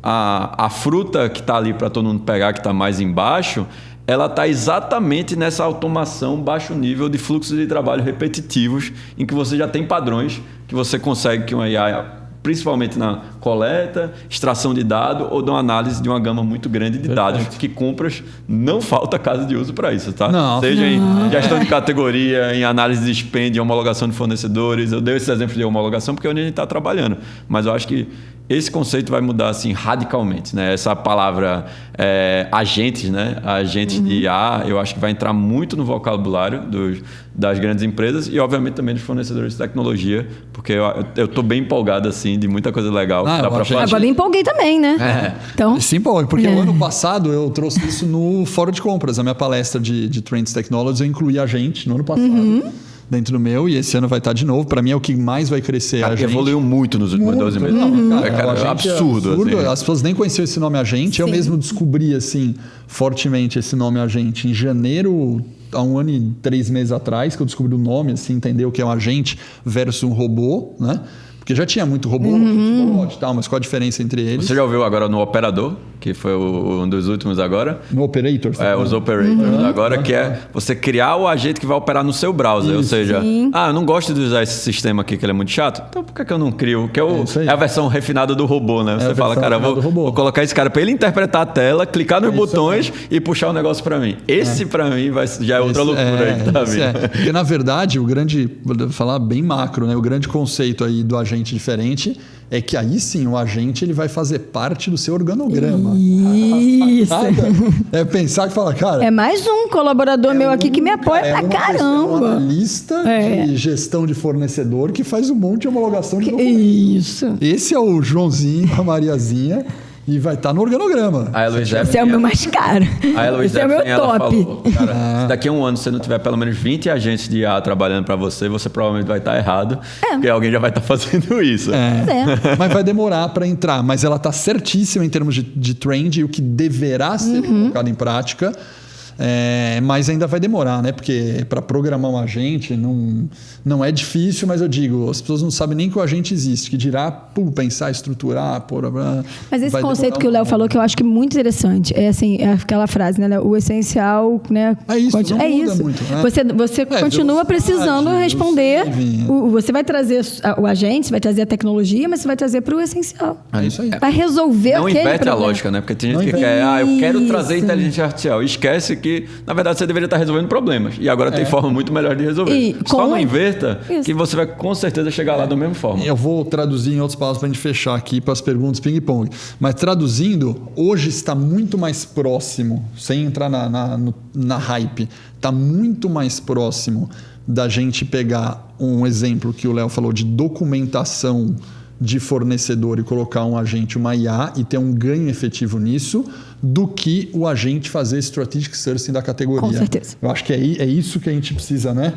S3: a fruta que está ali para todo mundo pegar, que está mais embaixo, ela está exatamente nessa automação baixo nível de fluxos de trabalho repetitivos, em que você já tem padrões que você consegue que uma AI, principalmente na coleta, extração de dado ou da análise de uma gama muito grande de dados, que compras não falta caso de uso para isso, tá? Seja em gestão de categoria, em análise de spend, em homologação de fornecedores. Eu dei esse exemplo de homologação porque é onde a gente está trabalhando. Mas eu acho que esse conceito vai mudar assim radicalmente, né? Essa palavra agentes, né? Agentes de IA, eu acho que vai entrar muito no vocabulário das grandes empresas e, obviamente, também dos fornecedores de tecnologia, porque eu estou bem empolgado assim de muita coisa legal. Que dá pra fazer.
S2: Agora me empolguei também, né?
S1: Então... Se empolgue, porque o ano passado eu trouxe isso no Fórum de Compras, a minha palestra de Trends Technologies, eu incluí a gente no ano passado. Dentro do meu, e esse ano vai estar de novo. Para mim é o que mais vai crescer.
S3: Cara, a gente evoluiu muito nos últimos 12 meses.
S1: É absurdo. Assim. As pessoas nem conheciam esse nome agente. Eu mesmo descobri assim fortemente esse nome agente em janeiro, há 1 ano e 3 meses atrás, que eu descobri o nome, assim, entender o que é um agente versus um robô, né? Porque já tinha muito robô, e tal, mas qual a diferença entre eles?
S3: Você já ouviu agora no Operador, que foi um dos últimos agora?
S1: No Operator?
S3: Os Operators. Agora que é você criar o agente que vai operar no seu browser. Ou seja, eu não gosto de usar esse sistema aqui que ele é muito chato, então por que eu não crio? Que é a versão refinada do robô, né? Você fala, cara, vou colocar esse cara para ele interpretar a tela, clicar nos botões e puxar o negócio para mim. Esse para mim já é outra loucura aí que tá vindo.
S1: Porque na verdade, vou falar bem macro, né? O grande conceito aí do agente diferente é que aí sim o agente ele vai fazer parte do seu organograma.
S2: Isso.
S1: É pensar que fala, cara...
S2: É mais um colaborador meu aqui que me apoia pra caramba.
S1: É um analista de gestão de fornecedor que faz um monte de homologação de documento.
S2: Isso.
S1: Esse é o Joãozinho, a Mariazinha... E vai estar no organograma.
S2: Esse é o meu mais caro. Esse é o meu top.
S3: Falou, cara, se daqui a 1 ano você não tiver pelo menos 20 agentes de IA trabalhando para você provavelmente vai estar errado. Porque alguém já vai estar fazendo isso.
S1: Mas vai demorar para entrar. Mas ela está certíssima em termos de trend e o que deverá ser colocado em prática. Mas ainda vai demorar, né? Porque para programar um agente não é difícil, mas eu digo, as pessoas não sabem nem que o agente existe, que dirá pensar, estruturar,
S2: Mas esse conceito que o Léo falou que eu acho que é muito interessante é assim, é aquela frase, né? O essencial, né?
S1: É isso, não muda muito, né?
S2: Você continua precisando responder. Você vai trazer o agente, você vai trazer a tecnologia, mas você vai trazer para o essencial.
S1: É isso aí.
S2: Vai resolver
S3: não inverte a lógica, né? Porque tem gente que quer, eu quero trazer inteligência artificial. Esquece que, na verdade, você deveria estar resolvendo problemas. E agora tem forma muito melhor de resolver.
S2: E
S3: Só não
S2: com-
S3: inverta
S2: Isso.
S3: que você vai com certeza chegar lá da mesma forma.
S1: Eu vou traduzir em outras palavras para a gente fechar aqui para as perguntas ping-pong. Mas traduzindo, hoje está muito mais próximo, sem entrar na hype, está muito mais próximo da gente pegar um exemplo que o Léo falou de documentação de fornecedor e colocar um agente, uma IA, e ter um ganho efetivo nisso, do que o agente fazer strategic sourcing da categoria.
S2: Com certeza.
S1: Eu acho que é isso que a gente precisa, né?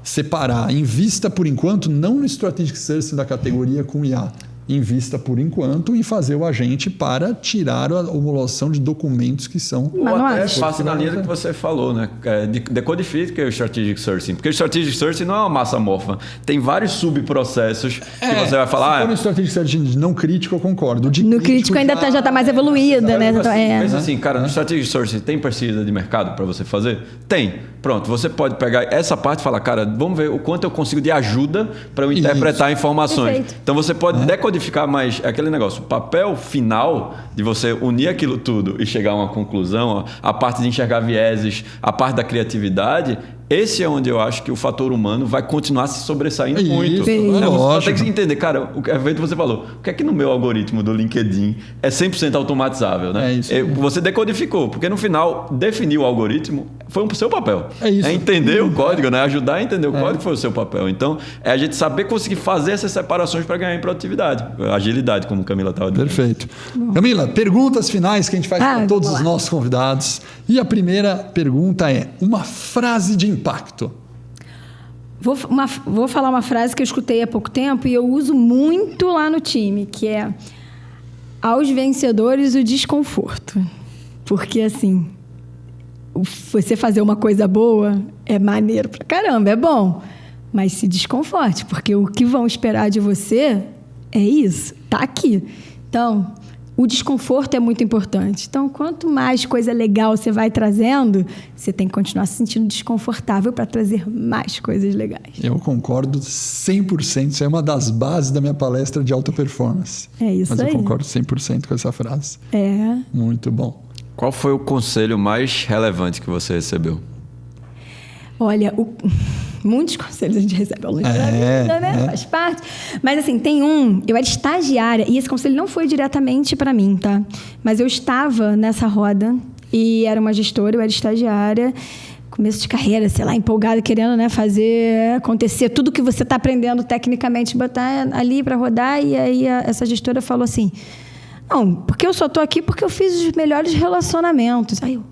S1: Separar. Invista, por enquanto, não no strategic sourcing da categoria com IA. Invista, por enquanto, em fazer o agente para tirar a homologação de documentos que são...
S3: Ou até
S2: Manuais.
S3: faça na linha do que você falou, né? Decodifique o Strategic Sourcing. Porque o Strategic Sourcing não é uma massa amorfa. Tem vários subprocessos que você vai
S1: Se
S3: falar...
S1: for no strategic sourcing de não crítico, eu concordo. De
S2: No crítico ainda já está mais evoluída, né?
S3: Mas assim, cara, no Strategic Sourcing tem pesquisa de mercado para você fazer? Tem. Pronto, você pode pegar essa parte e falar, cara, vamos ver o quanto eu consigo de ajuda para eu interpretar informações.
S2: Perfeito.
S3: Então você pode decodificar mais aquele negócio. O papel final de você unir aquilo tudo e chegar a uma conclusão, ó, a parte de enxergar vieses, a parte da criatividade, esse é onde eu acho que o fator humano vai continuar se sobressaindo
S1: Isso,
S3: muito.
S1: é
S3: Você só
S1: lógico.
S3: tem que entender, cara, o que você falou, o que é que no meu algoritmo do LinkedIn é 100% automatizável, né?
S1: É isso.
S3: Você decodificou, porque no final, definir o algoritmo foi o seu papel.
S1: É isso.
S3: Entender o código, né? Ajudar a entender o código foi o seu papel. Então, é a gente saber conseguir fazer essas separações para ganhar em produtividade, agilidade, como a Camila estava dizendo.
S1: Perfeito. Camila, perguntas finais que a gente faz para todos os nossos convidados. E a primeira pergunta é uma frase de impacto.
S2: Vou falar uma frase que eu escutei há pouco tempo e eu uso muito lá no time, que é: aos vencedores o desconforto. Porque, assim, você fazer uma coisa boa é maneiro pra caramba, é bom. Mas se desconforte, porque o que vão esperar de você é isso, tá aqui. Então, o desconforto é muito importante. Então, quanto mais coisa legal você vai trazendo, você tem que continuar se sentindo desconfortável para trazer mais coisas legais.
S1: Eu concordo 100%. Isso é uma das bases da minha palestra de alta performance.
S2: É isso
S1: Mas
S2: aí.
S1: eu concordo 100% com essa frase.
S2: É.
S1: Muito bom.
S3: Qual foi o conselho mais relevante que você recebeu?
S2: Olha, muitos conselhos a gente recebe ao longo da vida, né? Faz parte. Mas, assim, tem eu era estagiária, e esse conselho não foi diretamente para mim, tá? Mas eu estava nessa roda, e era uma gestora, eu era estagiária, começo de carreira, sei lá, empolgada, querendo, né, fazer acontecer tudo que você está aprendendo tecnicamente, botar ali para rodar, e aí essa gestora falou assim: não, porque eu só estou aqui porque eu fiz os melhores relacionamentos. Aí eu,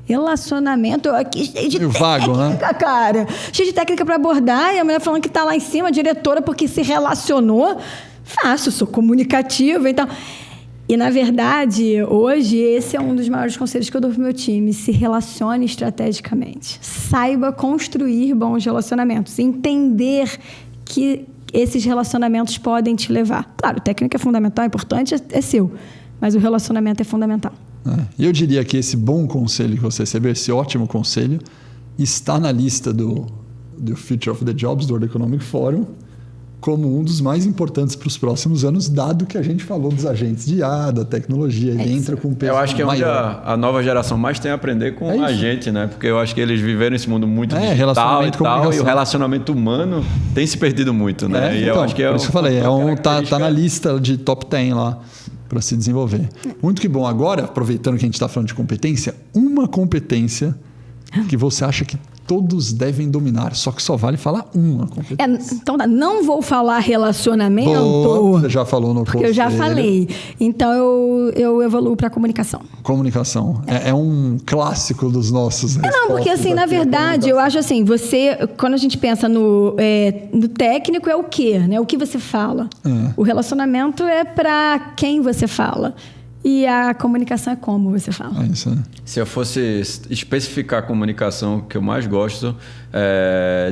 S2: relacionamento, eu aqui cheio de
S1: Vago,
S2: técnica,
S1: né?
S2: cara. Cheio de técnica para abordar, e a mulher falando que tá lá em cima, a diretora, porque se relacionou. Fácil, sou comunicativa, então... E, na verdade, hoje, esse é um dos maiores conselhos que eu dou pro meu time. Se relacione estrategicamente. Saiba construir bons relacionamentos. Entender que esses relacionamentos podem te levar. Claro, técnica é fundamental, é importante, é seu. Mas o relacionamento é fundamental.
S1: E eu diria que esse bom conselho que você recebeu, esse ótimo conselho, está na lista do Future of the Jobs, do World Economic Forum, como um dos mais importantes para os próximos anos, dado que a gente falou dos agentes de IA, da tecnologia, ele entra com um peso
S3: Eu acho que é onde
S1: maior.
S3: a nova geração mais tem a aprender com a gente, né? Porque eu acho que eles viveram esse mundo muito digital e
S1: relacionamento,
S3: tal, e o
S1: comunicação.
S3: relacionamento humano tem se perdido muito, né? E
S1: Então,
S3: eu acho que
S1: por isso que eu falei,
S3: uma
S1: tá
S3: característica-
S1: na lista de top 10 lá para se desenvolver. Muito que bom. Agora, aproveitando que a gente está falando de competência, uma competência que você acha que todos devem dominar, só que só vale falar uma competência.
S2: Então, não vou falar relacionamento...
S1: Boa, você já falou no
S2: Porque eu já
S1: conselho.
S2: falei. Então, eu evoluo para comunicação.
S1: Comunicação. É um clássico dos nossos
S2: Não, porque
S1: respostas
S2: assim, na
S1: aqui, a
S2: verdade, eu acho assim, quando a gente pensa no técnico, é o quê? Né? O que você fala. O relacionamento é para quem você fala. E a comunicação é como você fala.
S1: É isso, né?
S3: Se eu fosse especificar a comunicação, que eu mais gosto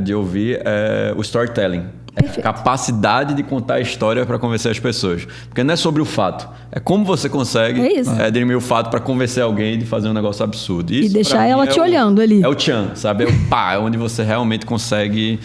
S3: de ouvir é o storytelling. É a capacidade de contar a história para convencer as pessoas. Porque não é sobre o fato. É como você consegue dirimir o fato para convencer alguém de fazer um negócio absurdo. Isso,
S2: E deixar
S3: pra mim,
S2: ela te olhando ali.
S3: É o tchan, sabe? É o pá, é onde você realmente consegue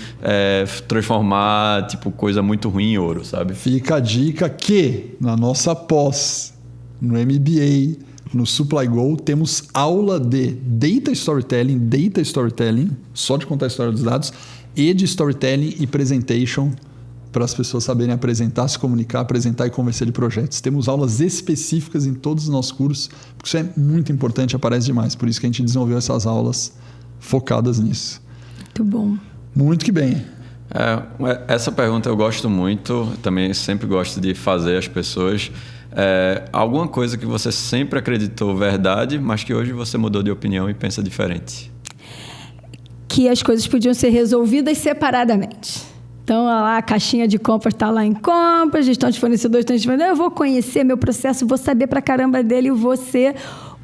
S3: transformar tipo, coisa muito ruim em ouro, sabe?
S1: Fica a dica que na nossa pós, no MBA, no Supply Go, temos aula de Data Storytelling, só de contar a história dos dados, e de Storytelling e Presentation, para as pessoas saberem apresentar, se comunicar, apresentar e convencer de projetos. Temos aulas específicas em todos os nossos cursos, porque isso é muito importante, aparece demais. Por isso que a gente desenvolveu essas aulas focadas nisso.
S2: Muito bom.
S1: Muito que bem.
S3: Essa pergunta eu gosto muito, também sempre gosto de fazer às pessoas. Alguma coisa que você sempre acreditou verdade, mas que hoje você mudou de opinião e pensa diferente?
S2: Que as coisas podiam ser resolvidas separadamente. Então, a caixinha de compras está lá em compras, gestão de fornecedores, eu vou conhecer meu processo, vou saber pra caramba dele e vou ser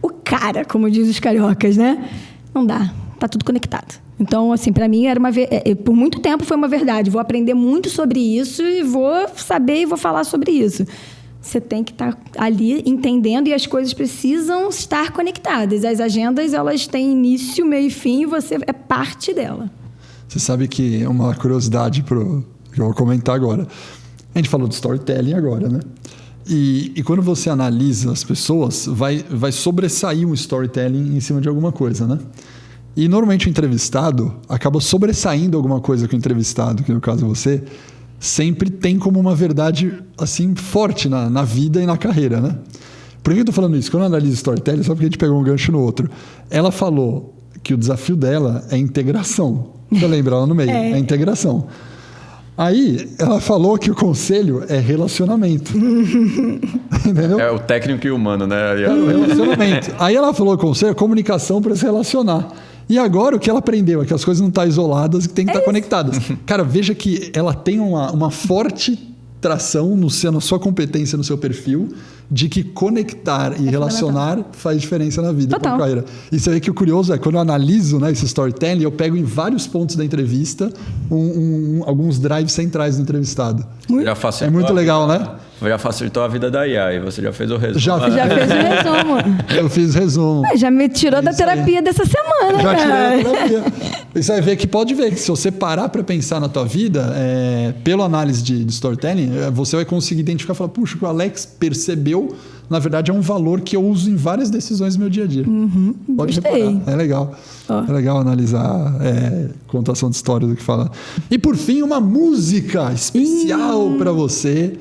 S2: o cara, como diz os cariocas, né? Não dá, tá tudo conectado. Então, assim, para mim, por muito tempo foi uma verdade. Vou aprender muito sobre isso e vou saber e vou falar sobre isso. Você tem que estar ali entendendo e as coisas precisam estar conectadas. As agendas, elas têm início, meio e fim e você é parte dela.
S1: Você sabe que é uma curiosidade que eu vou comentar agora. A gente falou de storytelling agora, né? E quando você analisa as pessoas, vai sobressair um storytelling em cima de alguma coisa, né? E normalmente o entrevistado acaba sobressaindo alguma coisa que o entrevistado, que no caso você, sempre tem como uma verdade assim forte na vida e na carreira, né? Por que eu tô falando isso? Quando eu analiso storytelling, só porque a gente pegou um gancho no outro. Ela falou que o desafio dela é integração. Você lembra lá no meio? É integração. Aí, ela falou que o conselho é relacionamento. Entendeu?
S3: É o técnico e o humano, né?
S1: É o relacionamento. Aí ela falou que o conselho é comunicação para se relacionar. E agora o que ela aprendeu é que as coisas não estão isoladas e que tem que estar conectadas. Cara, veja que ela tem uma forte tração na sua competência, no seu perfil, de que conectar e relacionar faz diferença na vida, na carreira. E você vê que o curioso é, quando eu analiso, né, esse storytelling, eu pego em vários pontos da entrevista alguns drives centrais do entrevistado.
S3: É
S1: muito legal, né?
S3: Já facilitou a vida da IA e você já fez o resumo.
S2: Já fez o resumo.
S1: Eu fiz resumo.
S2: Já me tirou da terapia dessa semana,
S1: já
S2: cara.
S1: tirei da terapia. E você vai ver que pode ver que se você parar para pensar na tua vida, pela análise de storytelling, você vai conseguir identificar e falar, puxa, o que o Alex percebeu, na verdade, é um valor que eu uso em várias decisões do meu dia a dia. Pode reparar. É legal. É legal analisar contação de história do que fala. E por fim, uma música especial para você.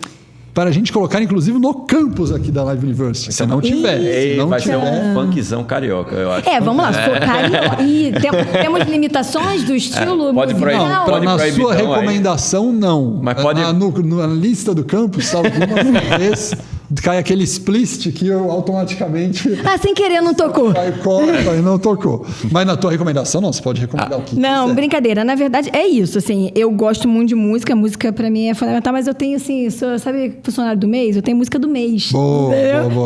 S1: Para a gente colocar, inclusive, no campus aqui da Live University. Se não tiver.
S3: Vai ser um funkzão carioca, eu acho.
S2: Vamos lá. Se for carioca. E temos limitações do estilo
S3: pode
S2: musical?
S3: proibir.
S1: Na sua recomendação, não.
S3: Mas pode...
S1: Na lista do campus, alguma vez cai aquele explicit que eu automaticamente...
S2: sem querer não tocou.
S1: Não tocou. Mas na tua recomendação, não. Você pode recomendar o que
S2: não,
S1: quiser.
S2: Brincadeira. Na verdade, é isso. Assim, eu gosto muito de música. A música, pra mim, é fundamental. Mas eu tenho, assim... sabe, funcionário do mês? Eu tenho música do mês.
S1: Boa.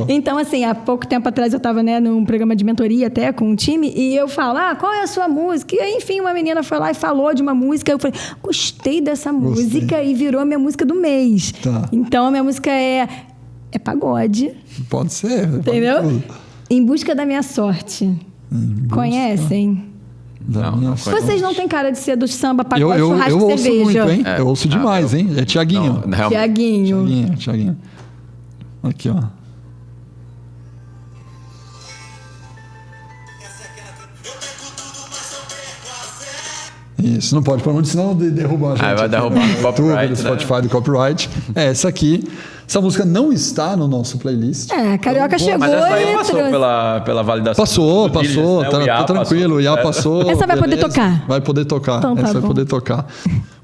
S2: Então, assim, há pouco tempo atrás eu tava, num programa de mentoria até com um time. E eu falo, qual é a sua música? E aí, enfim, uma menina foi lá e falou de uma música. Eu falei, gostei dessa música. E virou a minha música do mês.
S1: Tá.
S2: Então, a minha música é pagode.
S1: Pode ser.
S2: Entendeu? Em Busca da Minha Sorte. Conhecem?
S3: Não.
S2: Vocês não têm cara de ser do samba, pagode, churrasco
S1: eu
S2: e
S1: ouço
S2: cerveja.
S1: muito, hein? Eu ouço demais, hein? É Thiaguinho.
S2: Thiaguinho.
S1: Aqui, ó. Isso, não pode pôr muito, senão derruba a gente.
S3: Vai derrubar o copyright.
S1: Do Spotify, do copyright. Essa aqui. Essa música não está no nosso playlist.
S2: Carioca chegou.
S3: Mas essa aí passou pela validação.
S1: Passou.
S3: Né?
S1: Tá tranquilo. O IA passou.
S2: Essa vai poder tocar.
S1: Vai poder tocar.
S2: Então,
S1: essa vai poder tocar.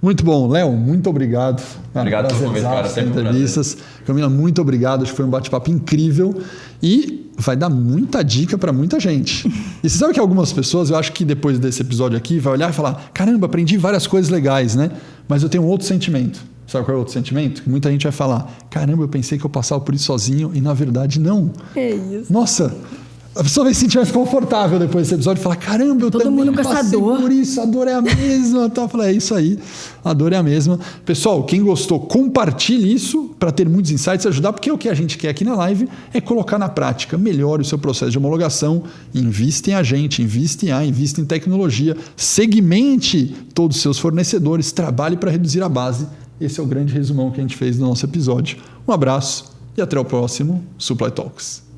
S1: Muito bom. Léo, muito obrigado.
S3: Obrigado por convite, cara. Sempre
S1: entrevistas. Camila, muito obrigado. Acho que foi um bate-papo incrível. E vai dar muita dica para muita gente. E você sabe que algumas pessoas, eu acho que depois desse episódio aqui, vai olhar e falar, caramba, aprendi várias coisas legais, né? Mas eu tenho um outro sentimento. Sabe qual é o outro sentimento? Muita gente vai falar, caramba, eu pensei que eu passava por isso sozinho e na verdade não.
S2: É isso.
S1: Nossa, a pessoa vai se sentir mais confortável depois desse episódio e falar, caramba, eu também passei por isso, a dor é a mesma. Então eu falei, é isso aí, a dor é a mesma. Pessoal, quem gostou, compartilhe isso para ter muitos insights e ajudar, porque o que a gente quer aqui na live é colocar na prática, melhore o seu processo de homologação, invista em agente, invista em AI, invista em tecnologia, segmente todos os seus fornecedores, trabalhe para reduzir a base. Esse é o grande resumão que a gente fez do nosso episódio. Um abraço e até o próximo Supply Talks.